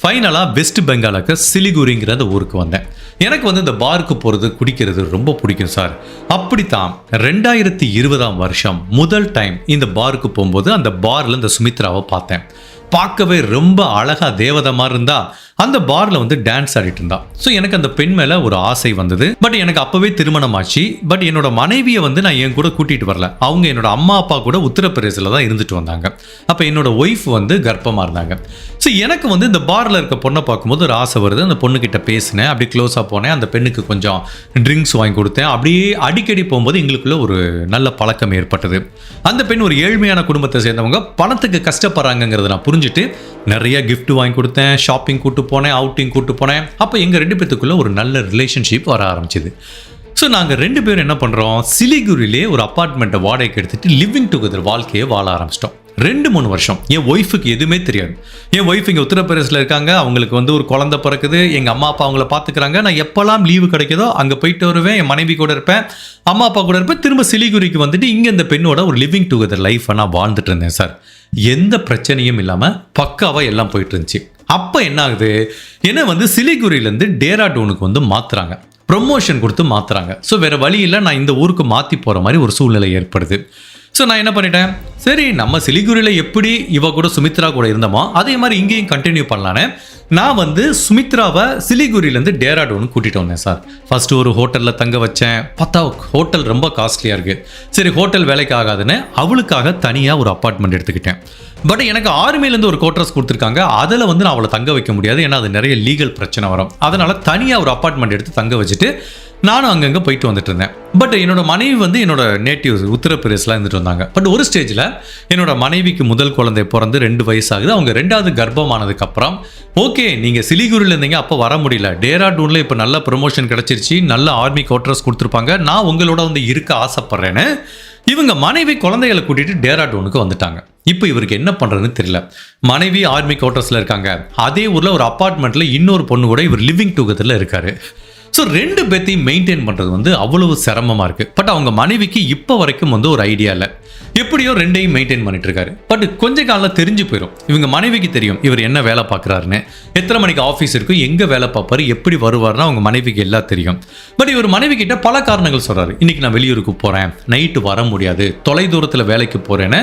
ஃபைனலாக வெஸ்ட் பெங்காலுக்கு சிலிகுரிங்கிற அந்த ஊருக்கு வந்தேன். எனக்கு இந்த பாருக்கு போகிறது குடிக்கிறது ரொம்ப பிடிக்கும் சார். அப்படித்தான் 2020ஆம் வருஷம் முதல் டைம் இந்த பாருக்கு போகும்போது அந்த பாரில் இந்த சுமித்ராவை பார்த்தேன். பார்க்கவே ரொம்ப அழகா தேவதை மாதிரி இருந்தா. அந்த பார்ல டான்ஸ் ஆடிட்டு இருந்தா. ஸோ எனக்கு அந்த பெண் மேல ஒரு ஆசை வந்தது. பட் எனக்கு அப்பவே திருமணம் ஆச்சு. பட் என்னோட மனைவியை நான் என் கூட கூட்டிட்டு வரல. அவங்க என்னோட அம்மா அப்பா கூட உத்தரப்பிரதேசில் தான் இருந்துட்டு வந்தாங்க. அப்போ என்னோட ஒய்ஃப் கர்ப்பமா இருந்தாங்க. ஸோ எனக்கு இந்த பார்ல இருக்க பொண்ணை பார்க்கும்போது ஒரு ஆசை வருது. அந்த பொண்ணு கிட்ட பேசினேன், அப்படி க்ளோஸா போனேன். அந்த பெண்ணுக்கு கொஞ்சம் ட்ரிங்க்ஸ் வாங்கி கொடுத்தேன். அப்படியே அடிக்கடி போகும்போது எங்களுக்குள்ள ஒரு நல்ல பழக்கம் ஏற்பட்டது. அந்த பெண் ஒரு ஏழ்மையான குடும்பத்தை சேர்ந்தவங்க, பணத்துக்கு கஷ்டப்படுறாங்கிறத நான் புரிஞ்சுட்டு நிறைய கிஃப்ட் வாங்கி கொடுத்தேன், ஷாப்பிங் கூட்டு போனேன், அவுட்டிங் கூட்டு போனேன். அப்போ எங்கள் 2 பேத்துக்குள்ள ஒரு நல்ல ரிலேஷன்ஷிப் வர ஆரம்பிச்சிது. ஸோ நாங்கள் 2 பேரும் என்ன பண்ணுறோம், சிலிகுரியிலே ஒரு அப்பார்ட்மெண்ட்டை வாடகைக்கு எடுத்துகிட்டு லிவிங் டுகெதர் வாழ்க்கையை வாழ ஆரம்பிச்சிட்டோம். 2-3 வருஷம். என் ஒய்ஃபுக்கு எதுவுமே தெரியாது. என் ஒய்ஃப் இங்கே உத்தரப்பிரதேசில் இருக்காங்க. அவங்களுக்கு ஒரு குழந்தை பிறக்குது. எங்கள் அம்மா அப்பா அவங்கள பார்த்துக்கிறாங்க. நான் எப்போல்லாம் லீவு கிடைக்குதோ அங்கே போயிட்டு வருவேன். என் மனைவி கூட இருப்பேன், அம்மா அப்பா கூட இருப்பேன். திரும்ப சிலிகுரிக்கு இங்கே இந்த பெண்ணோட ஒரு லிவிங் டுகெதர் லைஃப்பை நான் வாழ்ந்துட்டு இருந்தேன் சார். எந்த பிரச்சனையும் இல்லாமல் பக்காவாக எல்லாம் போயிட்டு இருந்துச்சு. அப்போ என்ன ஆகுது, என்ன வந்து சிலிகுரியிலேருந்து டேராடூனுக்கு வந்து மாற்றுறாங்க, ப்ரொமோஷன் கொடுத்து மாற்றுறாங்க. ஸோ வேறு வழி இல்லை, நான் இந்த ஊருக்கு மாற்றி போகிற மாதிரி ஒரு சூழ்நிலை ஏற்படுது. ஸோ நான் என்ன பண்ணிட்டேன், சரி நம்ம சிலிகுரியில் எப்படி இவ கூட சுமித்ரா கூட இருந்தோமோ அதே மாதிரி இங்கேயும் கண்டினியூ பண்ணலான்னு நான் வந்து சுமித்ராவை சிலிகுரியிலேருந்து டேராடூனுக்கு கூட்டிகிட்டு வந்தேன் சார். ஃபஸ்ட்டு ஒரு ஹோட்டலில் தங்க வச்சேன். பார்த்தா ஹோட்டல் ரொம்ப காஸ்ட்லியாக இருக்குது. சரி ஹோட்டல் வேலைக்கு ஆகாதுன்னு அவளுக்காக தனியாக ஒரு அப்பார்ட்மெண்ட் எடுத்துக்கிட்டேன். பட் எனக்கு ஆர்மிலேருந்து ஒரு கோட்ரஸ் கொடுத்துருக்காங்க, அதில் வந்து நான் அவளை தங்க வைக்க முடியாது, ஏன்னா அது நிறைய லீகல் பிரச்சனை வரும். அதனால் தனியாக ஒரு அப்பார்ட்மெண்ட் எடுத்து தங்க வச்சுட்டு நானும் அங்கங்கே போயிட்டு வந்துட்டு இருந்தேன். பட் என்னோட மனைவி வந்து என்னோட நேட்டிவ் உத்தரப்பிரதேசில் இருந்துட்டு வந்தாங்க. பட் ஒரு ஸ்டேஜில் என்னோட மனைவிக்கு முதல் குழந்தை பிறந்து 2 வயசு ஆகுது. அவங்க 2வது கர்ப்பமானதுக்கப்புறம் ஓகே நீங்கள் சிலிகுரியில் இருந்தீங்க, அப்போ வர முடியல, டேராடூனில் இப்போ நல்ல ப்ரொமோஷன் கிடச்சிருச்சு, நல்ல ஆர்மி குவார்டர்ஸ் கொடுத்துருப்பாங்க, நான் உங்களோட வந்து இருக்க ஆசைப்பட்றேன்னு இவங்க மனைவி குழந்தைகளை கூட்டிகிட்டு டேராடூனுக்கு வந்துட்டாங்க. இப்போ இவருக்கு என்ன பண்ணுறதுன்னு தெரியல. மனைவி ஆர்மி குவார்டர்ஸில் இருக்காங்க, அதே ஊரில் ஒரு அப்பார்ட்மெண்ட்டில் இன்னொரு பொண்ணு கூட இவர் லிவிங் டுகெதரில் இருக்காரு. ஸோ 2 பேத்தையும் மெயின்டைன் பண்ணுறது வந்து அவ்வளவு சிரமமாக இருக்குது. பட் அவங்க மனைவிக்கு இப்போ வரைக்கும் வந்து ஒரு ஐடியா இல்லை, எப்படியோ 2ஐயும் மெயின்டைன் பண்ணிட்டு இருக்காரு. பட் கொஞ்ச காலம் தெரிஞ்சு போயிடும், இவங்க மனைவிக்கு தெரியும் இவர் என்ன வேலை பார்க்குறாருன்னு, எத்தனை மணிக்கு ஆஃபீஸ் இருக்கும், எங்கே வேலை பார்ப்பாரு, எப்படி வருவார்னு அவங்க மனைவிக்கு எல்லாம் தெரியும். பட் இவர் மனைவி கிட்ட பல காரணங்கள் சொல்கிறாரு. இன்றைக்கி நான் வெளியூருக்கு போகிறேன், நைட்டு வர முடியாது, தொலை தூரத்தில் வேலைக்கு போகிறேன்னு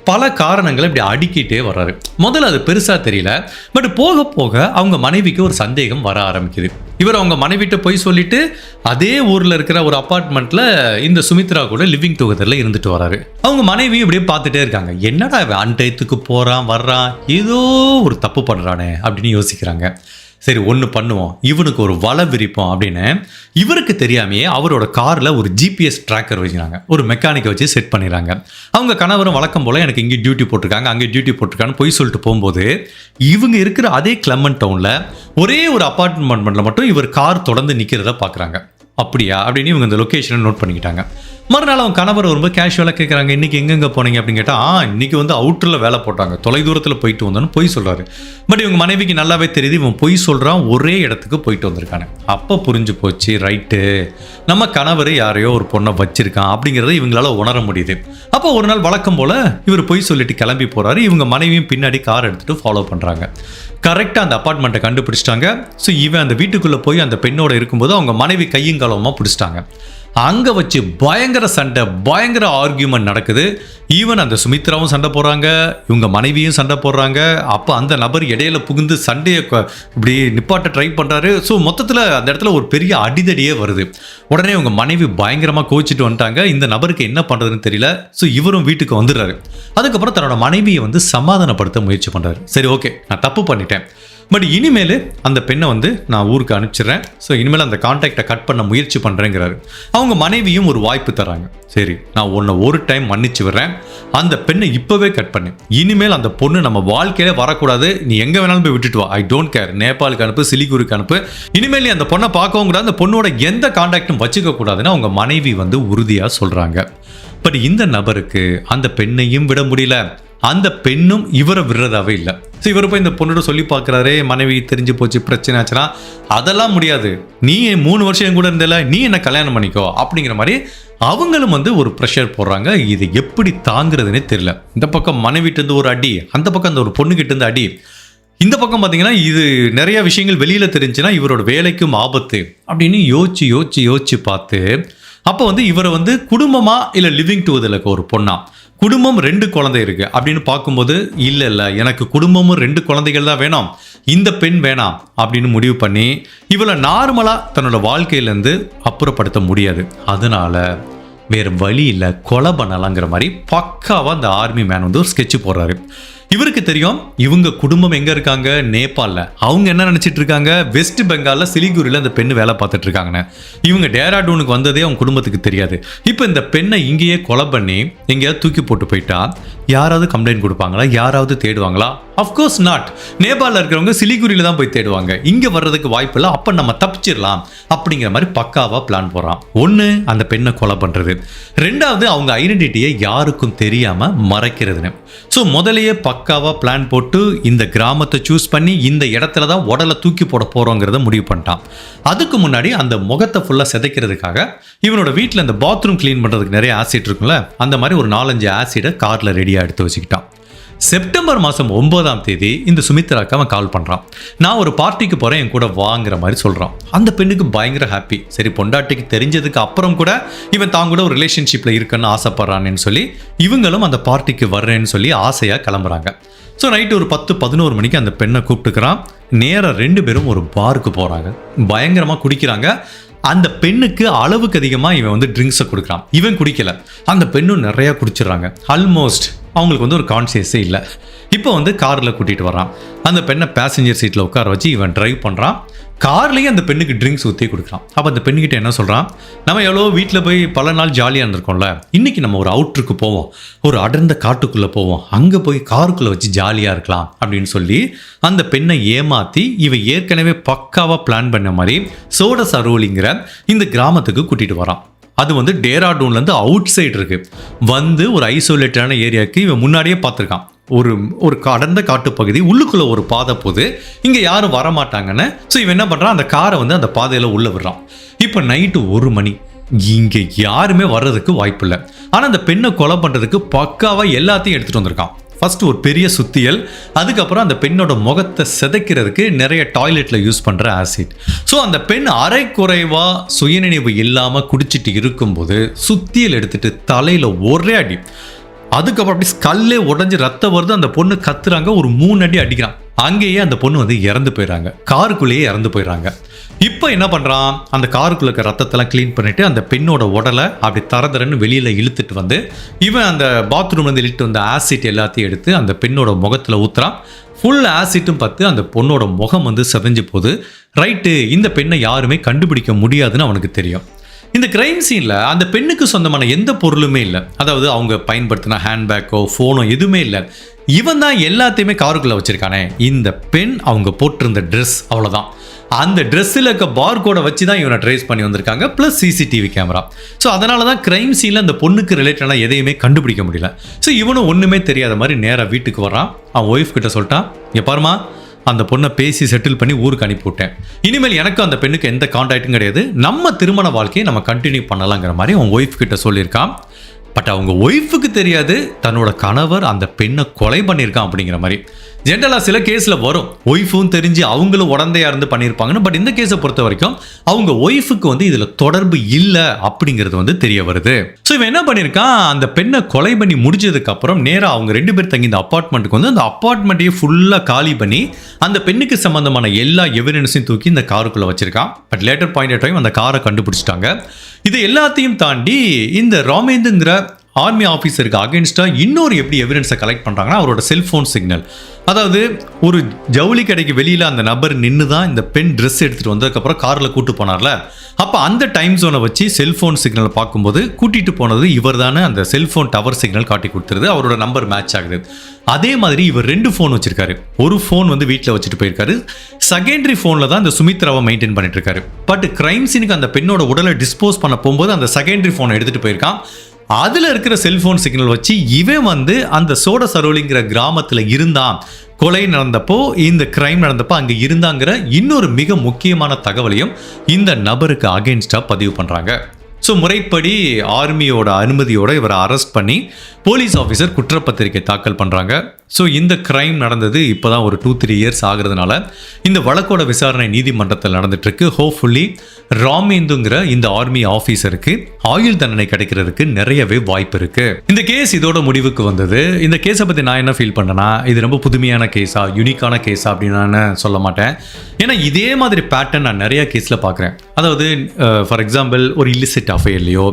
பல காரணங்களை இப்படி அடிக்கிட்டே வர்றாரு. முதல்ல அது பெருசாக தெரியல, பட் போக போக அவங்க மனைவிக்கு ஒரு சந்தேகம் வர ஆரம்பிக்குது. இவர் அவங்க மனைவிட்ட போய் சொல்லிட்டு அதே ஊரில் இருக்கிற ஒரு அப்பார்ட்மெண்ட்டில் இந்த சுமித்ரா கூட லிவிங் டுகெதரில் இருந்துட்டு வராரு. அவங்க மனைவி இப்படியே பார்த்துட்டே இருக்காங்க, என்னடா அன்டயத்துக்கு போகிறான் வர்றான், ஏதோ ஒரு தப்பு பண்ணுறானே அப்படின்னு யோசிக்கிறாங்க. சரி ஒன்று பண்ணுவோம், இவனுக்கு ஒரு வலை விரிப்போம் அப்படின்னு இவருக்கு தெரியாமையே அவரோட காரில் ஒரு ஜிபிஎஸ் ட்ராக்கர் வச்சுக்கிறாங்க, ஒரு மெக்கானிக்கை வச்சு செட் பண்ணிடுறாங்க. அவங்க கணவரும் வழக்கம் போல் எனக்கு இங்கே டியூட்டி போட்டிருக்காங்க, அங்கே டியூட்டி போட்டிருக்கான்னு போய் சொல்லிட்டு போகும்போது இவங்க இருக்கிற அதே கிளமன் டவுனில் ஒரே ஒரு அப்பார்ட்மெண்ட்டில் மட்டும் இவர் கார் தொடர்ந்து நிற்கிறத பார்க்குறாங்க. அப்படியா அப்படின்னு இவங்க இந்த லொக்கேஷனை நோட் பண்ணிக்கிட்டாங்க. மறுநாள் அவங்க கணவர் வரும்போது கேஷுவலாக கேட்குறாங்க, இன்றைக்கி எங்கெங்கே போனீங்க அப்படின்னு கேட்டால், இன்றைக்கி வந்து அவுட்டரில் வேலை போட்டாங்க, தொலை தூரத்தில் போயிட்டு வந்தோன்னு பொய் சொல்கிறாரு. பட் இவங்க மனைவிக்கு நல்லாவே தெரியுது இவன் பொய் சொல்கிறான், ஒரே இடத்துக்கு போயிட்டு வந்திருக்கானே. அப்போ புரிஞ்சு போச்சு, ரைட்டு நம்ம கணவர் யாரையோ ஒரு பொண்ணை வச்சிருக்கான் அப்படிங்கிறத இவங்களால உணர முடியுது. அப்போ ஒரு நாள் வழக்கம் போல் இவர் பொய் சொல்லிட்டு கிளம்பி போகிறாரு. இவங்க மனைவியும் பின்னாடி கார் எடுத்துகிட்டு ஃபாலோ பண்ணுறாங்க. கரெக்டாக அந்த அப்பார்ட்மெண்ட்டை கண்டுபிடிச்சிட்டாங்க. ஸோ இவன் அந்த வீட்டுக்குள்ளே போய் அந்த பெண்ணோட இருக்கும்போது அவங்க மனைவி கையும் களவுமாக பிடிச்சிட்டாங்க. அங்கே வச்சு பயங்கர சண்டை, பயங்கர ஆர்கியூமெண்ட் நடக்குது. ஈவன் அந்த சுமித்ராவும் சண்டை போடுறாங்க, இவங்க மனைவியும் சண்டை போடுறாங்க. அப்போ அந்த நபர் இடையில புகுந்து சண்டையை இப்படி நிப்பாட்ட ட்ரை பண்ணுறாரு. ஸோ மொத்தத்தில் அந்த இடத்துல ஒரு பெரிய அடிதடியே வருது. உடனே இவங்க மனைவி பயங்கரமாக கோச்சிட்டு வந்துட்டாங்க. இந்த நபருக்கு என்ன பண்ணுறதுன்னு தெரியல. ஸோ இவரும் வீட்டுக்கு வந்துடுறாரு. அதுக்கப்புறம் தன்னோட மனைவியை வந்து சமாதானப்படுத்த முயற்சி பண்ணுறாரு. சரி ஓகே நான் தப்பு பண்ணிட்டேன், பட் இனிமேல் அந்த பெண்ணை வந்து நான் ஊருக்கு அனுப்பிச்சிடுறேன். ஸோ இனிமேல் அந்த கான்டாக்டை கட் பண்ண முயற்சி பண்ணுறேங்கிறாரு. அவங்க மனைவியும் ஒரு வாய்ப்பு தராங்க. சரி நான் உன்னை ஒரு டைம் மன்னிச்சு விடுறேன், அந்த பெண்ணை இப்போவே கட் பண்ணு, இனிமேல் அந்த பொண்ணு நம்ம வாழ்க்கையிலே வரக்கூடாது, நீ எங்கே வேணாலும் போய் விட்டுட்டு வா, ஐ டோன்ட் கேர், நேபாளுக்கு அனுப்பு, சிலிகுரிக்கு அனுப்பு, இனிமேல் நீ அந்த பொண்ணை பார்க்கவும் கூடாது, அந்த பொண்ணோட எந்த கான்டாக்டும் வச்சுக்க கூடாதுன்னு அவங்க மனைவி வந்து உறுதியாக சொல்கிறாங்க. பட் இந்த நபருக்கு அந்த பெண்ணையும் விட முடியல, அந்த பெண்ணும் இவரை விடுறதாவே இல்லை. ஸோ இவர் போய் இந்த பொண்ணோட சொல்லி பார்க்குறாரு, மனைவி தெரிஞ்சு போச்சு, பிரச்சனை ஆச்சுன்னா அதெல்லாம் முடியாது, நீ 3 வருஷம் கூட இருந்தல, நீ என்ன கல்யாணம் பண்ணிக்கோ அப்படிங்கிற மாதிரி அவங்களும் வந்து ஒரு ப்ரெஷர் போடுறாங்க. இது எப்படி தாங்கிறதுனே தெரியல. இந்த பக்கம் மனைவிட்டு ஒரு அடி, அந்த பக்கம் அந்த ஒரு பொண்ணுகிட்ட இருந்து அடி, இந்த பக்கம் பார்த்தீங்கன்னா இது நிறைய விஷயங்கள் வெளியில் தெரிஞ்சுன்னா இவரோட வேலைக்கும் ஆபத்து அப்படின்னு யோசிச்சு பார்த்து அப்போ வந்து இவரை வந்து குடும்பமா இல்லை லிவிங் டுகெதரில் ஒரு பொண்ணா, குடும்பம் 2 குழந்தை இருக்கு அப்படின்னு பார்க்கும்போது இல்லை எனக்கு குடும்பமும் 2 குழந்தைகள் தான் வேணும், இந்த பெண் வேணாம் அப்படின்னு முடிவு பண்ணி இவளை நார்மலாக தன்னோட வாழ்க்கையிலேருந்து அப்புறப்படுத்த முடியாது. அதனால வேறு வழி இல்லை, கொலை பண்ணலாங்கிற மாதிரி பக்காவாக அந்த ஆர்மி மேன் வந்து ஒரு ஸ்கெட்சு போடுறாரு. இவருக்கு தெரியும் இவங்க குடும்பம் எங்கே இருக்காங்க, நேபாளில். அவங்க என்ன நினச்சிட்டு இருக்காங்க, வெஸ்ட் பெங்காலில் சிலிகுரியில் அந்த பெண்ணு வேலை பார்த்துட்டு இருக்காங்கன்னு. இவங்க டேராடூனுக்கு வந்ததே அவங்க குடும்பத்துக்கு தெரியாது. இப்போ இந்த பெண்ணை இங்கேயே கொலை பண்ணி எங்கேயாவது தூக்கி போட்டு போயிட்டா யாராவது கம்ப்ளைண்ட் கொடுப்பாங்களா, யாராவது தேடுவாங்களா? Of course not. நேபாளில் இருக்கிறவங்க சிலிகுரியில் தான் போய் தேடுவாங்க, இங்கே வர்றதுக்கு வாய்ப்பு இல்லை, அப்போ நம்ம தப்பிச்சிடலாம் அப்படிங்கிற மாதிரி பக்காவாக பிளான் போடுறான். ஒன்று அந்த பெண்ணை கொலை பண்ணுறது, 2வது அவங்க ஐடென்டிட்டியை யாருக்கும் தெரியாமல் மறைக்கிறதுன்னு. ஸோ முதலையே பக்காவாக பிளான் போட்டு இந்த கிராமத்தை சூஸ் பண்ணி இந்த இடத்துல தான் உடலை தூக்கி போட போகிறோங்கிறத முடிவு பண்ணிட்டான். அதுக்கு முன்னாடி அந்த முகத்தை ஃபுல்லாக சிதைக்கிறதுக்காக இவனோட வீட்டில் அந்த பாத்ரூம் க்ளீன் பண்ணுறதுக்கு நிறைய ஆசிட் இருக்குல்ல, அந்த மாதிரி ஒரு 4-5 ஆசிடை காரில் ரெடியாக எடுத்து வச்சுக்கிட்டான். செப்டம்பர் மாதம் 9ஆம் தேதி இந்த சுமித்ராக்கு அவன் கால் பண்ணுறான். நான் ஒரு பார்ட்டிக்கு போகிறேன், என் கூட வாங்குற மாதிரி சொல்கிறான். அந்த பெண்ணுக்கு பயங்கர ஹாப்பி. சரி, பொண்டாட்டிக்கு தெரிஞ்சதுக்கு அப்புறம் கூட இவன் தான் கூட ஒரு ரிலேஷன்ஷிப்பில் இருக்குன்னு ஆசைப்பட்றான்னு சொல்லி இவங்களும் அந்த பார்ட்டிக்கு வர்றேன்னு சொல்லி ஆசையாக கிளம்புறாங்க. ஸோ நைட்டு ஒரு 10-11 மணிக்கு அந்த பெண்ணை கூப்பிட்டுக்கிறான். நேராக 2 பேரும் ஒரு பாருக்கு போகிறாங்க. பயங்கரமாக குடிக்கிறாங்க. அந்த பெண்ணுக்கு அளவுக்கு அதிகமாக இவன் வந்து ட்ரிங்க்ஸை கொடுக்குறான். இவன் குடிக்கல, அந்த பெண்ணும் நிறையா குடிச்சிடுறாங்க. ஆல்மோஸ்ட் அவங்களுக்கு வந்து ஒரு கான்சியஸே இல்லை. இப்போ வந்து காரில் கூட்டிகிட்டு வரான். அந்த பெண்ணை பேசஞ்சர் சீட்டில் உட்கார வச்சு இவன் டிரைவ் பண்ணுறான். கார்லேயே அந்த பெண்ணுக்கு ட்ரிங்க்ஸ் ஊற்றி கொடுக்குறான். அப்போ அந்த பெண்ணுக்கிட்ட என்ன சொல்கிறான், நம்ம எவ்வளோ வீட்டில் போய் பல நாள் ஜாலியாக இருந்திருக்கோம்ல, இன்றைக்கி நம்ம ஒரு அவுட்ருக்கு போவோம், ஒரு அடர்ந்த காட்டுக்குள்ளே போவோம், அங்கே போய் காருக்குள்ளே வச்சு ஜாலியாக இருக்கலாம் அப்படின்னு சொல்லி அந்த பெண்ணை ஏமாற்றி இவன் ஏற்கனவே பக்காவாக பிளான் பண்ண மாதிரி சோட சரோலிங்கிற இந்த கிராமத்துக்கு கூட்டிகிட்டு வரான். அது வந்து டேராடூன்லேருந்து அவுட் சைடு இருக்குது. வந்து ஒரு ஐசோலேட்டான ஏரியாவுக்கு இவன் முன்னாடியே பார்த்துருக்கான். ஒரு அடர்ந்த காட்டுப்பகுதி, உள்ளுக்குள்ளே ஒரு பாதை போகுது, இங்கே யாரும் வரமாட்டாங்கன்னு. ஸோ இவன் என்ன பண்ணுறான், அந்த காரை வந்து அந்த பாதையில் உள்ளே விடுறான். இப்போ நைட்டு 1 மணி, இங்கே யாருமே வர்றதுக்கு வாய்ப்பு இல்லை. ஆனால் அந்த பெண்ணை கொலை பண்ணுறதுக்கு பக்காவாக எல்லாத்தையும் எடுத்துகிட்டு வந்திருக்கான். ஃபஸ்ட்டு ஒரு பெரிய சுத்தியல், அதுக்கப்புறம் அந்த பெண்ணோட முகத்தை சிதைக்கிறதுக்கு நிறைய டாய்லெட்டில் யூஸ் பண்ணுற ஆசிட். ஸோ அந்த பெண் அரைக்குறைவாக சுயநினைவு இல்லாமல் குடிச்சிட்டு இருக்கும்போது சுத்தியல் எடுத்துகிட்டு தலையில் ஒரே அடி. அதுக்கப்புறம் அப்படி ஸ்கல்லே உடஞ்சி ரத்தம் வருது. அந்த பொண்ணு கத்துறாங்க. ஒரு 3 அடி அடிக்கிறான். அங்கேயே அந்த பொண்ணு வந்து இறந்து போயிடறாங்க. காருக்குள்ளேயே இறந்து போயிடறாங்க. இப்போ என்ன பண்ணுறான், அந்த காருக்குள்ள இருக்க ரத்தத்தெல்லாம் க்ளீன் பண்ணிவிட்டு அந்த பெண்ணோட உடலை அப்படி தரன்னு வெளியில் இழுத்துட்டு வந்து இவன் அந்த பாத்ரூம் வந்து இழுத்து வந்த ஆசிட் எல்லாத்தையும் எடுத்து அந்த பெண்ணோட முகத்தில் ஊற்றுறான். ஃபுல் ஆசிட்டும் பார்த்து அந்த பொண்ணோட முகம் வந்து செதஞ்சு போகுது. ரைட்டு, இந்த பெண்ணை யாருமே கண்டுபிடிக்க முடியாதுன்னு அவனுக்கு தெரியும். இந்த கிரைம் சீனில் அந்த பெண்ணுக்கு சொந்தமான எந்த பொருளுமே இல்லை. அதாவது அவங்க பயன்படுத்தின ஹேண்ட்பேக்கோ ஃபோனோ எதுவுமே இல்லை. இவன் தான் எல்லாத்தையுமே காருக்குள்ளே வச்சுருக்கானே. இந்த பெண் அவங்க போட்டிருந்த ட்ரெஸ், அவ்வளோதான். அந்த ட்ரெஸ்ஸில் இருக்க பார்கோடை வச்சு தான் இவனை ட்ரேஸ் பண்ணி வந்திருக்காங்க, ப்ளஸ் சிசிடிவி கேமரா. ஸோ அதனால தான் கிரைம் சீனில் அந்த பொண்ணுக்கு ரிலேட்டடாக எதையுமே கண்டுபிடிக்க முடியல. ஸோ இவனும் ஒன்றுமே தெரியாத மாதிரி நேராக வீட்டுக்கு வரான். அவன் ஒய்ஃப் கிட்ட சொல்லிட்டான், இங்கே பாருமா, அந்த பொண்ணை பேசி செட்டில் பண்ணி ஊருக்கு அனுப்பிவிட்டேன். இனிமேல் எனக்கும் அந்த பெண்ணுக்கு எந்த கான்டாக்டும் கிடையாது. நம்ம திருமண வாழ்க்கையை நம்ம கண்டினியூ பண்ணலாங்கிற மாதிரி அவன் ஒய்ஃப் கிட்ட சொல்லியிருக்கான். பட் அவங்க ஒய்ஃபுக்கு தெரியாது தன்னோட கணவர் அந்த பெண்ணை கொலை பண்ணியிருக்கான் அப்படிங்கிற மாதிரி. ஜென்ரலாக சில கேஸில் வரும், ஒய்ஃபும் தெரிஞ்சு அவங்களும் உடந்தையாக இருந்து பண்ணியிருப்பாங்கன்னு. பட் இந்த கேஸை பொறுத்த வரைக்கும் அவங்க ஒய்ஃபுக்கு வந்து இதில் தொடர்பு இல்லை அப்படிங்கிறது வந்து தெரிய வருது. ஸோ இவன் என்ன பண்ணியிருக்கான், அந்த பெண்ணை கொலை பண்ணி முடிஞ்சதுக்கப்புறம் நேராக அவங்க 2 பேர் தங்கி இந்த அப்பார்ட்மெண்ட்டுக்கு வந்து அந்த அப்பார்ட்மெண்ட்டையே ஃபுல்லாக காலி பண்ணி அந்த பெண்ணுக்கு சம்பந்தமான எல்லா எவிடன்ஸையும் தூக்கி இந்த காருக்குள்ளே வச்சிருக்கான். But later point of time அந்த காரை கண்டுபிடிச்சிட்டாங்க. இது எல்லாத்தையும் தாண்டி இந்த ராமேந்துங்கிற ஆர்மி ஆஃபீஸருக்கு அகேன்ஸ்டாக இன்னொரு எப்படி எவிடன்ஸை கலெக்ட் பண்ணுறாங்கன்னா அவரோட செல்ஃபோன் சிக்னல். அதாவது ஒரு ஜவுளி கடைக்கு வெளியில் அந்த நபர் நின்று தான் இந்த பெண் ட்ரெஸ் எடுத்துகிட்டு வந்ததுக்கப்புறம் காரில் கூட்டு போனார்ல, அப்போ அந்த டைம் ஜோனை வச்சு செல்ஃபோன் சிக்னலை பார்க்கும்போது கூட்டிகிட்டு போனது இவர் தானே. அந்த செல்ஃபோன் டவர் சிக்னல் காட்டி கொடுத்துருது, அவரோட நம்பர் மேட்ச் ஆகுது. அதே மாதிரி இவர் 2 ஃபோன் வச்சிருக்காரு. ஒரு ஃபோன் வந்து வீட்டில் வச்சுட்டு போயிருக்காரு, செகண்டரி ஃபோனில் தான் இந்த சுமித்ராவை மெயின்டைன் பண்ணிட்டு இருக்காரு. பட் கிரைம் சீனுக்கு அந்த பெண்ணோட உடலை டிஸ்போஸ் பண்ண போகும்போது அந்த செகண்டரி ஃபோனை எடுத்துகிட்டு போயிருக்கான். அதில் இருக்கிற செல்ஃபோன் சிக்னல் வச்சு இவன் வந்து அந்த சோட சரோலிங்கிற கிராமத்தில் இருந்தான், கொலை நடந்தப்போ இந்த கிரைம் நடந்தப்போ அங்கே இருந்தாங்கிற இன்னொரு மிக முக்கியமான தகவலையும் இந்த நபருக்கு அகேன்ஸ்டாக பதிவு பண்ணுறாங்க. ஸோ முறைப்படி ஆர்மியோட அனுமதியோட இவரை அரெஸ்ட் பண்ணி போலீஸ் ஆஃபீஸர் குற்றப்பத்திரிக்கை தாக்கல் பண்ணுறாங்க. ஸோ இந்த கிரைம் நடந்தது இப்போ தான் ஒரு 2-3 இயர்ஸ் ஆகுறதுனால இந்த வழக்கோட விசாரணை நீதிமன்றத்தில் நடந்துட்டுருக்கு. ஹோப்ஃபுல்லி ராமேந்துங்கிற இந்த ஆர்மி ஆஃபீஸருக்கு ஆயுள் தண்டனை கிடைக்கிறதுக்கு நிறையவே வாய்ப்பு இருக்குது. இந்த கேஸ் இதோட முடிவுக்கு வந்தது. இந்த கேஸை பற்றி நான் என்ன ஃபீல் பண்ணேன்னா, இது ரொம்ப புதுமையான கேஸா, யூனிக்கான கேஸா அப்படின்னு நான் சொல்ல மாட்டேன். ஏன்னா இதே மாதிரி பேட்டர்ன் நான் நிறைய கேஸில் பார்க்குறேன். அதாவது ஃபார் எக்ஸாம்பிள் ஒரு இல்லிசிட் அஃபேர்லையோ,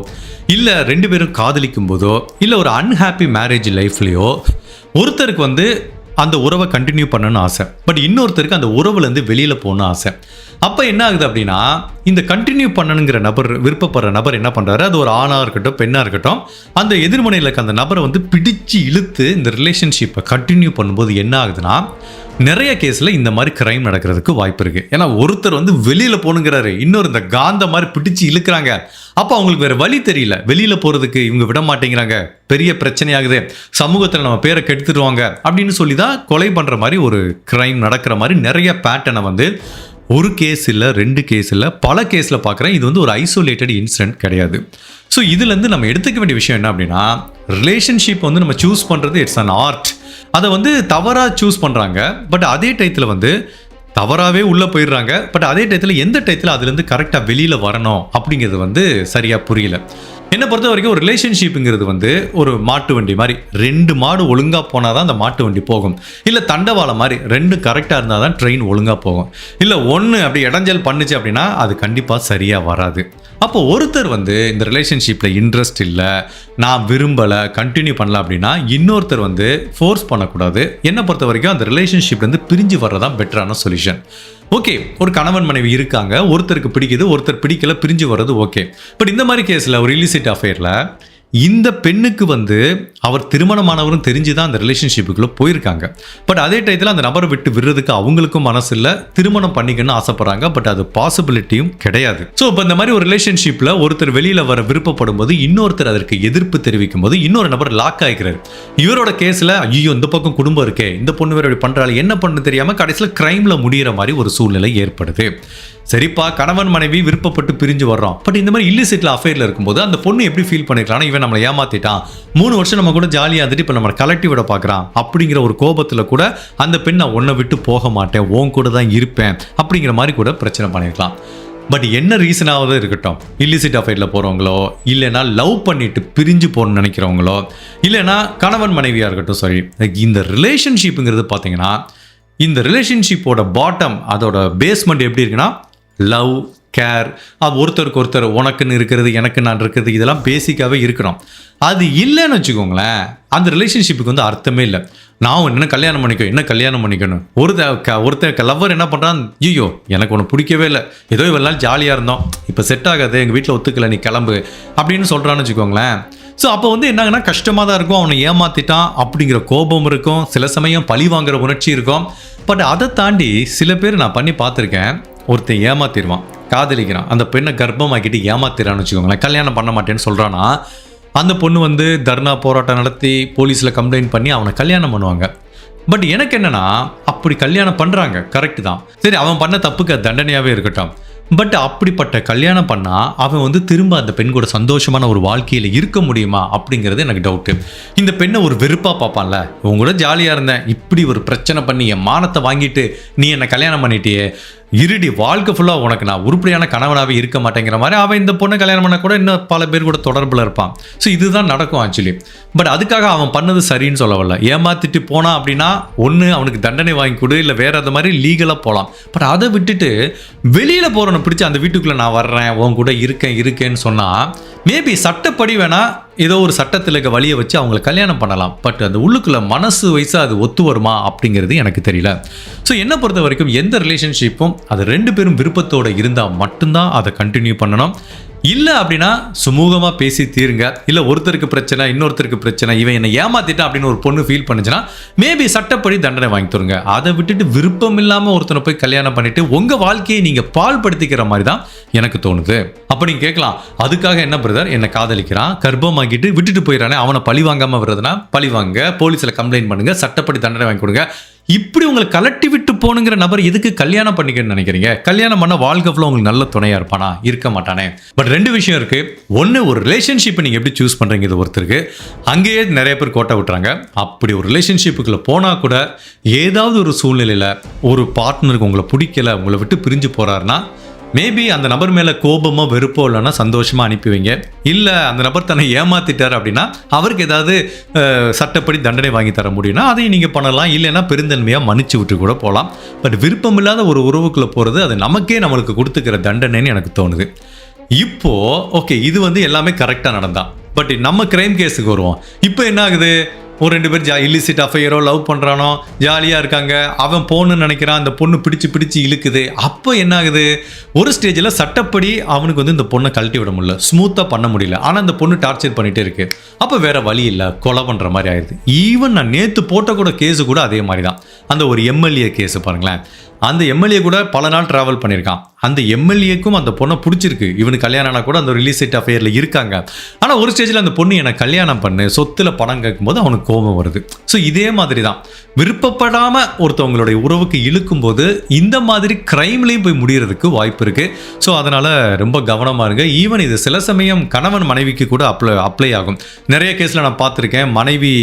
இல்லை 2 பேரும் காதலிக்கும் போதோ, இல்லை ஒரு அன்ஹாப்பி மேரேஜ் லைஃப்லையோ ஒருத்தருக்கு வந்து அந்த உறவை கண்டினியூ பண்ணணும்னு ஆசை, பட் இன்னொருத்தருக்கு அந்த உறவுலேருந்து வெளியில் போகணும்னு ஆசை. அப்போ என்ன ஆகுது அப்படின்னா, இந்த கண்டினியூ பண்ணணுங்கிற நபர், விருப்பப்படுற நபர் என்ன பண்ணுறாரு, அது ஒரு ஆணாக இருக்கட்டும் பெண்ணாக இருக்கட்டும், அந்த எதிர்மனையில் இருக்க அந்த நபரை வந்து பிடிச்சு இழுத்து இந்த ரிலேஷன்ஷிப்பை கண்டினியூ பண்ணும்போது என்ன ஆகுதுன்னா, நிறைய கேஸில் இந்த மாதிரி கிரைம் நடக்கிறதுக்கு வாய்ப்பு இருக்குது. ஏன்னா ஒருத்தர் வந்து வெளியில் போகணுங்கிறாரு, இன்னொரு இந்த காந்த மாதிரி பிடிச்சி இழுக்கிறாங்க. அப்போ அவங்களுக்கு வேறு வழி தெரியல, வெளியில் போகிறதுக்கு இவங்க விட மாட்டேங்கிறாங்க, பெரிய பிரச்சனையாகுது, சமூகத்தில் நம்ம பேரை கெடுத்துடுவாங்க அப்படின்னு சொல்லி தான் கொலை பண்ணுற மாதிரி ஒரு கிரைம் நடக்கிற மாதிரி நிறைய பேட்டர்னை வந்து ஒரு கேஸ் இல்லை, 2 கேஸ் இல்லை, பல கேஸில் பார்க்குறேன். இது வந்து ஒரு ஐசோலேட்டட் இன்சிடென்ட் கிடையாது. ஸோ இதுலேருந்து நம்ம எடுத்துக்க வேண்டிய விஷயம் என்ன அப்படின்னா, ரிலேஷன்ஷிப் வந்து நம்ம சூஸ் பண்ணுறது இட்ஸ் அன் ஆர்ட். அதை வந்து தவறாக சூஸ் பண்ணுறாங்க. பட் அதே டயத்தில் வந்து தவறாகவே உள்ளே போயிடுறாங்க. பட் அதே டயத்தில் எந்த டயத்தில் அதுலேருந்து கரெக்டாக வெளியில் வரணும் அப்படிங்கிறது வந்து சரியாக புரியல. என்னை பொறுத்த வரைக்கும் ஒரு ரிலேஷன்ஷிப்புங்கிறது வந்து ஒரு மாட்டு வண்டி மாதிரி. 2 மாடு ஒழுங்காக போனால் தான் அந்த மாட்டு வண்டி போகும். இல்லை தண்டவாளம் மாதிரி 2 கரெக்டாக இருந்தால் தான் ட்ரெயின் ஒழுங்காக போகும். இல்லை ஒன்று அப்படி இடைஞ்சல் பண்ணுச்சு அப்படின்னா அது கண்டிப்பாக சரியாக வராது. அப்போ ஒருத்தர் வந்து இந்த ரிலேஷன்ஷிப்பில் இன்ட்ரெஸ்ட் இல்லை, நான் விரும்பலை, கண்டினியூ பண்ணல அப்படின்னா இன்னொருத்தர் வந்து ஃபோர்ஸ் பண்ணக்கூடாது. என்னை பொறுத்த வரைக்கும் அந்த ரிலேஷன்ஷிப்லேருந்து பிரிஞ்சு வர்றதான் பெட்டரான சொல்யூஷன். ஓகே, ஒரு கணவன் மனைவி இருக்காங்க, ஒருத்தருக்கு பிடிக்குது, ஒருத்தர் பிடிக்கல, பிரிஞ்சு வர்றது ஓகே. பட் இந்த மாதிரி கேஸில் ஒரு இல்லிசிட் அஃபேரில் இந்த பெண்ணுக்கு வந்து அவர் திருமணமானவரும் தெரிஞ்சு தான் அந்த ரிலேஷன்ஷிப்புக்குள்ளே போயிருக்காங்க. பட் அதே டயத்தில் அந்த நபரை விட்டு விடுறதுக்கு அவங்களுக்கும் மனசு இல்லை, திருமணம் பண்ணிக்கணும்னு ஆசைப்படுறாங்க. பட் அது பாசிபிலிட்டியும் கிடையாது. ஸோ இப்போ இந்த மாதிரி ஒரு ரிலேஷன்ஷிப்பில் ஒருத்தர் வெளியில் வர விருப்பப்படும் போது இன்னொருத்தர் அதற்கு எதிர்ப்பு தெரிவிக்கும் போது இன்னொரு நபர் லாக் ஆகிக்கிறார். இவரோட கேஸில் ஐயோ இந்த பக்கம் குடும்பம் இருக்கே, இந்த பொண்ணு வேற இப்படி பண்ணுறாள், என்ன பண்ணு தெரியாமல் கடைசியில் கிரைமில் முடிகிற மாதிரி ஒரு சூழ்நிலை ஏற்படுது. சரிப்பா, கணவன் மனைவி விருப்பப்பட்டு பிரிஞ்சு வர்றோம். பட் இந்த மாதிரி இல்லிசிட்ல அஃபேர்ல இருக்கும்போது அந்த பொண்ணு எப்படி ஃபீல் பண்ணிருக்கலாம், இவன் நம்மளை ஏமாத்திட்டான், 3 வருஷம் நம்ம கூட ஜாலியாக இருந்துட்டு இப்போ நம்ம கலெக்டி விட பார்க்குறான் அப்படிங்கிற ஒரு கோபத்தில் கூட அந்த பெண் நான் உன்னை விட்டு போக மாட்டேன், உன் கூட தான் இருப்பேன் அப்படிங்கிற மாதிரி கூட பிரச்சனை பண்ணிருக்கலாம். பட் என்ன ரீசனாவது இருக்கட்டும், இல்லிசிட் அஃபேரில் போகிறவங்களோ, இல்லைனா லவ் பண்ணிட்டு பிரிஞ்சு போகணும்னு நினைக்கிறவங்களோ, இல்லைனா கணவன் மனைவியாக இருக்கட்டும், சரி, இந்த ரிலேஷன்ஷிப்புங்கிறது பார்த்தீங்கன்னா இந்த ரிலேஷன்ஷிப்போட பாட்டம், அதோட பேஸ்மெண்ட் எப்படி இருக்குன்னா லவ், கேர், அது ஒருத்தருக்கு ஒருத்தர், உனக்குன்னு இருக்கிறது, எனக்கு நான் இருக்கிறது, இதெல்லாம் பேசிக்காகவே இருக்கணும். அது இல்லைன்னு வச்சுக்கோங்களேன், அந்த ரிலேஷன்ஷிப்புக்கு வந்து அர்த்தமே இல்லை. நான் என்ன கல்யாணம் பண்ணிக்கணும், என்ன கல்யாணம் பண்ணிக்கணும். ஒருத்தர் லவ்வர் என்ன பண்ணுறான், ஐயோ எனக்கு ஒன்று பிடிக்கவே இல்லை, ஏதோ இவெல்லாம் ஜாலியாக இருந்தோம், இப்போ செட் ஆகாது, எங்கள் வீட்டில் ஒத்துக்கலை, நீ கிளம்பு அப்படின்னு சொல்கிறான்னு வச்சுக்கோங்களேன். ஸோ அப்போ வந்து என்னாங்கன்னா கஷ்டமாக தான் இருக்கும், அவனை ஏமாற்றிட்டான் அப்படிங்கிற கோபம் இருக்கும், சில சமயம் பழி வாங்குற உணர்ச்சி இருக்கும். பட் அதை தாண்டி சில பேர் நான் பண்ணி பார்த்துருக்கேன், ஒருத்தன் ஏமாத்திடுவான், காதலிக்கிறான், அந்த பெண்ணை கர்ப்பமாக்கிட்டு ஏமாத்திரான்னு வச்சுக்கோங்களேன், கல்யாணம் பண்ண மாட்டேன்னு சொல்கிறான்னா அந்த பொண்ணு வந்து தர்ணா போராட்டம் நடத்தி போலீஸில் கம்ப்ளைண்ட் பண்ணி அவனை கல்யாணம் பண்ணுவாங்க. பட் எனக்கு என்னன்னா, அப்படி கல்யாணம் பண்ணுறாங்க, கரெக்டு தான், சரி அவன் பண்ண தப்புக்கு தண்டனையாகவே இருக்கட்டும். பட் அப்படிப்பட்ட கல்யாணம் பண்ணால் அவன் வந்து திரும்ப அந்த பெண் கூட சந்தோஷமான ஒரு வாழ்க்கையில் இருக்க முடியுமா அப்படிங்கிறது எனக்கு டவுட்டு. இந்த பெண்ணை ஒரு வெறுப்பாக பார்ப்பான்ல, உங்க கூட ஜாலியாக இருந்தேன், இப்படி ஒரு பிரச்சனை பண்ணி என் மானத்தை வாங்கிட்டு நீ என்னை கல்யாணம் பண்ணிட்டியே, இருடி வாழ்க்கை ஃபுல்லாக உனக்கு நான் உருப்படியான கணவனாகவே இருக்க மாட்டேங்கிற மாதிரி அவன் இந்த பொண்ணை கல்யாணம் பண்ண கூட இன்னும் பல பேர் கூட தொடர்பில் இருப்பான். ஸோ இதுதான் நடக்கும் ஆக்சுவலி. பட் அதுக்காக அவன் பண்ணது சரின்னு சொல்ல வரல. ஏமாத்திட்டு போனான் அப்படின்னா ஒன்று அவனுக்கு தண்டனை வாங்கி கொடு, இல்லை வேற அது மாதிரி லீகலாக போகலாம். பட் அதை விட்டுட்டு வெளியில் போகிறவனை பிடிச்சி அந்த வீட்டுக்குள்ளே நான் வர்றேன், உன் கூட இருக்கேன்னு சொன்னால் மேபி சட்டப்படி வேணா ஏதோ ஒரு சட்டத்தில் இருக்க வழியை வச்சு அவங்களை கல்யாணம் பண்ணலாம். பட் அந்த உள்ளுக்குள்ள மனசு வயசாக அது ஒத்து வருமா அப்படிங்கிறது எனக்கு தெரியல. ஸோ என்னை பொறுத்த வரைக்கும் எந்த ரிலேஷன்ஷிப்பும் அது 2 பேரும் விருப்பத்தோடு இருந்தால் மட்டும்தான் அதை கண்டினியூ பண்ணணும். இல்லை அப்படின்னா சுமூகமாக பேசி தீருங்க. இல்லை ஒருத்தருக்கு பிரச்சனை, இன்னொருத்தருக்கு பிரச்சனை, இவன் என்னை ஏமாத்திட்டான் அப்படின்னு ஒரு பொண்ணு ஃபீல் பண்ணுச்சுன்னா மேபி சட்டப்படி தண்டனை வாங்கி தருங்க. அதை விட்டுட்டு விருப்பம் இல்லாமல் ஒருத்தனை போய் கல்யாணம் பண்ணிட்டு உங்கள் வாழ்க்கையை நீங்கள் பாழ்படுத்திக்கிற மாதிரி தான் எனக்கு தோணுது. அப்போ நீங்கள் கேட்கலாம், அதுக்காக என்ன பிரதர், என்னை காதலிக்கிறான், கர்ப்பமாக்கிட்டு விட்டுட்டு போயிடறானே, அவனை பழி வாங்காமல் விடுறதுனா பழி வாங்க, போலீஸில் கம்ப்ளைண்ட் பண்ணுங்க, சட்டப்படி தண்டனை வாங்கி கொடுங்க. இப்படி உங்களை கலட்டி விட்டு போனுங்கிற நபர் எதுக்கு கல்யாணம் பண்ணிக்கணும்னு நினைக்கிறீங்க? கல்யாணம் பண்ண வாழ்க்கை ஃபுல்லாக உங்களுக்கு நல்ல துணையா இருப்பானா? இருக்க மாட்டானே. பட் 2 விஷயம் இருக்கு. ஒன்று, ஒரு ரிலேஷன்ஷிப்பை நீங்கள் எப்படி சூஸ் பண்ணுறீங்க, இது ஒருத்தருக்கு. அங்கேயே நிறைய பேர் கோட்டை விட்டுறாங்க. அப்படி ஒரு ரிலேஷன்ஷிப்புக்குள்ளே போனால் கூட ஏதாவது ஒரு சூழ்நிலையில் ஒரு பார்ட்னருக்கு உங்களை பிடிக்கல, உங்களை விட்டு பிரிஞ்சு போகிறாருன்னா மேபி அந்த நபர் மேலே கோபமோ வெறுப்போ இல்லைன்னா சந்தோஷமாக அனுப்பி வைங்க. இல்லை அந்த நபர் தன்னை ஏமாத்திட்டார் அப்படின்னா அவருக்கு ஏதாவது சட்டப்படி தண்டனை வாங்கி தர முடியும்னா அதையும் நீங்கள் பண்ணலாம். இல்லைன்னா பெருந்தன்மையாக மன்னிச்சு விட்டு கூட போகலாம். பட் விருப்பம் இல்லாத ஒரு உறவுக்குள்ளே போகிறது அது நமக்கே நம்மளுக்கு கொடுத்துக்கிற தண்டனைன்னு எனக்கு தோணுது. இப்போது ஓகே, இது வந்து எல்லாமே கரெக்டாக நடந்தான். பட் நம்ம கிரைம் கேஸுக்கு வருவோம். இப்போ என்ன ஆகுது, ஒரு 2 பேர் இல்லிசிட் அஃபையரோ லவ் பண்ணுறானோ, ஜாலியாக இருக்காங்க, அவன் போகணுன்னு நினைக்கிறான், அந்த பொண்ணு பிடிச்சி இழுக்குது. அப்போ என்ன ஆகுது, ஒரு ஸ்டேஜில் சட்டப்படி அவனுக்கு வந்து இந்த பொண்ணை கழட்டி விட முடியல, ஸ்மூத்தாக பண்ண முடியல. ஆனால் அந்த பொண்ணு டார்ச்சர் பண்ணிகிட்டே இருக்கு. அப்போ வேற வழி இல்லை, கொலை பண்ணுற மாதிரி ஆயிடுது. ஈவன் நான் நேற்று போட்ட கூட கேஸு கூட அதே மாதிரி தான். அந்த ஒரு எம்எல்ஏ கேஸ் பாருங்களேன். அந்த எம்எல்ஏ கூட பல நாள் ட்ராவல் பண்ணியிருக்கான். அந்த எம்எல்ஏக்கும் அந்த பொண்ணை பிடிச்சிருக்கு. இவனுக்கு கல்யாணம் ஆனால் கூட அந்த ரிலீஸ் டேட் அஃபேரில் இருக்காங்க. ஆனால் ஒரு ஸ்டேஜில் அந்த பொண்ணு என்னை கல்யாணம் பண்ணு, சொத்தில் பணம் கேட்கும்போது அவனுக்கு கோபம் வருது. ஸோ இதே மாதிரி தான் விருப்பப்படாமல் ஒருத்தவங்களுடைய உறவுக்கு இழுக்கும்போது இந்த மாதிரி க்ரைம்லேயும் போய் முடிகிறதுக்கு வாய்ப்பு இருக்குது. ஸோ அதனால் ரொம்ப கவனமாக இருங்க. ஈவன் இது சில சமயம் கணவன் மனைவிக்கு கூட அப்ளை ஆகும். நிறைய கேஸில் நான் பார்த்துருக்கேன். மனைவி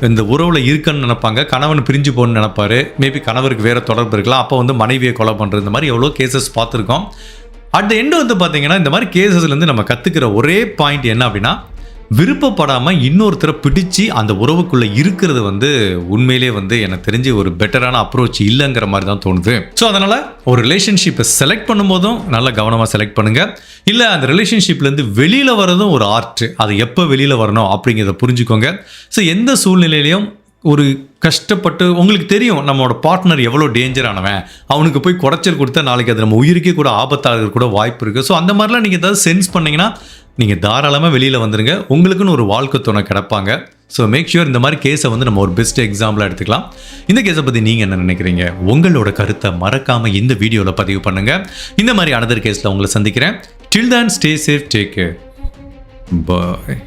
இந்த உறவில் இருக்குன்னு நினைப்பாங்க, கணவன் பிரிஞ்சு போகணும்னு நினைப்பாரு. மேபி கணவருக்கு வேறு தொடர்பு இருக்கலாம், அப்போ வந்து மனைவியை கொலை பண்ணுறது, இந்த மாதிரி எவ்வளோ கேசஸ் பார்த்துருக்கோம். அட் த எண்டு வந்து பார்த்தீங்கன்னா இந்த மாதிரி கேசஸ்லேருந்து நம்ம கற்றுக்கிற ஒரே பாயிண்ட் என்ன அப்படின்னா, விருப்பப்படாமல் இன்னொருத்தரை பிடிச்சி அந்த உறவுக்குள்ளே இருக்கிறது வந்து உண்மையிலே வந்து எனக்கு தெரிஞ்சு ஒரு பெட்டரான அப்ரோச் இல்லைங்கிற மாதிரி தான் தோணுது. ஸோ அதனால் ஒரு ரிலேஷன்ஷிப்பை செலக்ட் பண்ணும்போதும் நல்லா கவனமாக செலக்ட் பண்ணுங்கள். இல்லை அந்த ரிலேஷன்ஷிப்லேருந்து வெளியில் வரதும் ஒரு ஆர்ட், அது எப்போ வெளியில் வரணும் அப்படிங்கிறத புரிஞ்சுக்கோங்க. ஸோ எந்த சூழ்நிலையிலையும் ஒரு கஷ்டப்பட்டு உங்களுக்கு தெரியும் நம்மளோட பார்ட்னர் எவ்வளோ டேஞ்சரானவன், அவனுக்கு போய் குறைச்சல் கொடுத்தா நாளைக்கு அது நம்ம உயிருக்கே கூட ஆபத்தாக கூட வாய்ப்பு இருக்குது. ஸோ அந்த மாதிரிலாம் நீங்கள் ஏதாவது சென்ஸ் பண்ணிங்கன்னா நீங்கள் தாராளமாக வெளியில் வந்துடுங்க. உங்களுக்குன்னு ஒரு வாழ்க்கை துணை கிடப்பாங்க. ஸோ மேக் ஷூர் இந்த மாதிரி கேஸை வந்து நம்ம ஒரு பெஸ்ட் எக்ஸாம்பிளாக எடுத்துக்கலாம். இந்த கேஸை பற்றி நீங்கள் என்ன நினைக்கிறீங்க? உங்களோட கருத்தை மறக்காமல் இந்த வீடியோவில் பதிவு பண்ணுங்கள். இந்த மாதிரி அனதர் கேஸில் உங்களை சந்திக்கிறேன். Till then stay safe, take care, பாய்.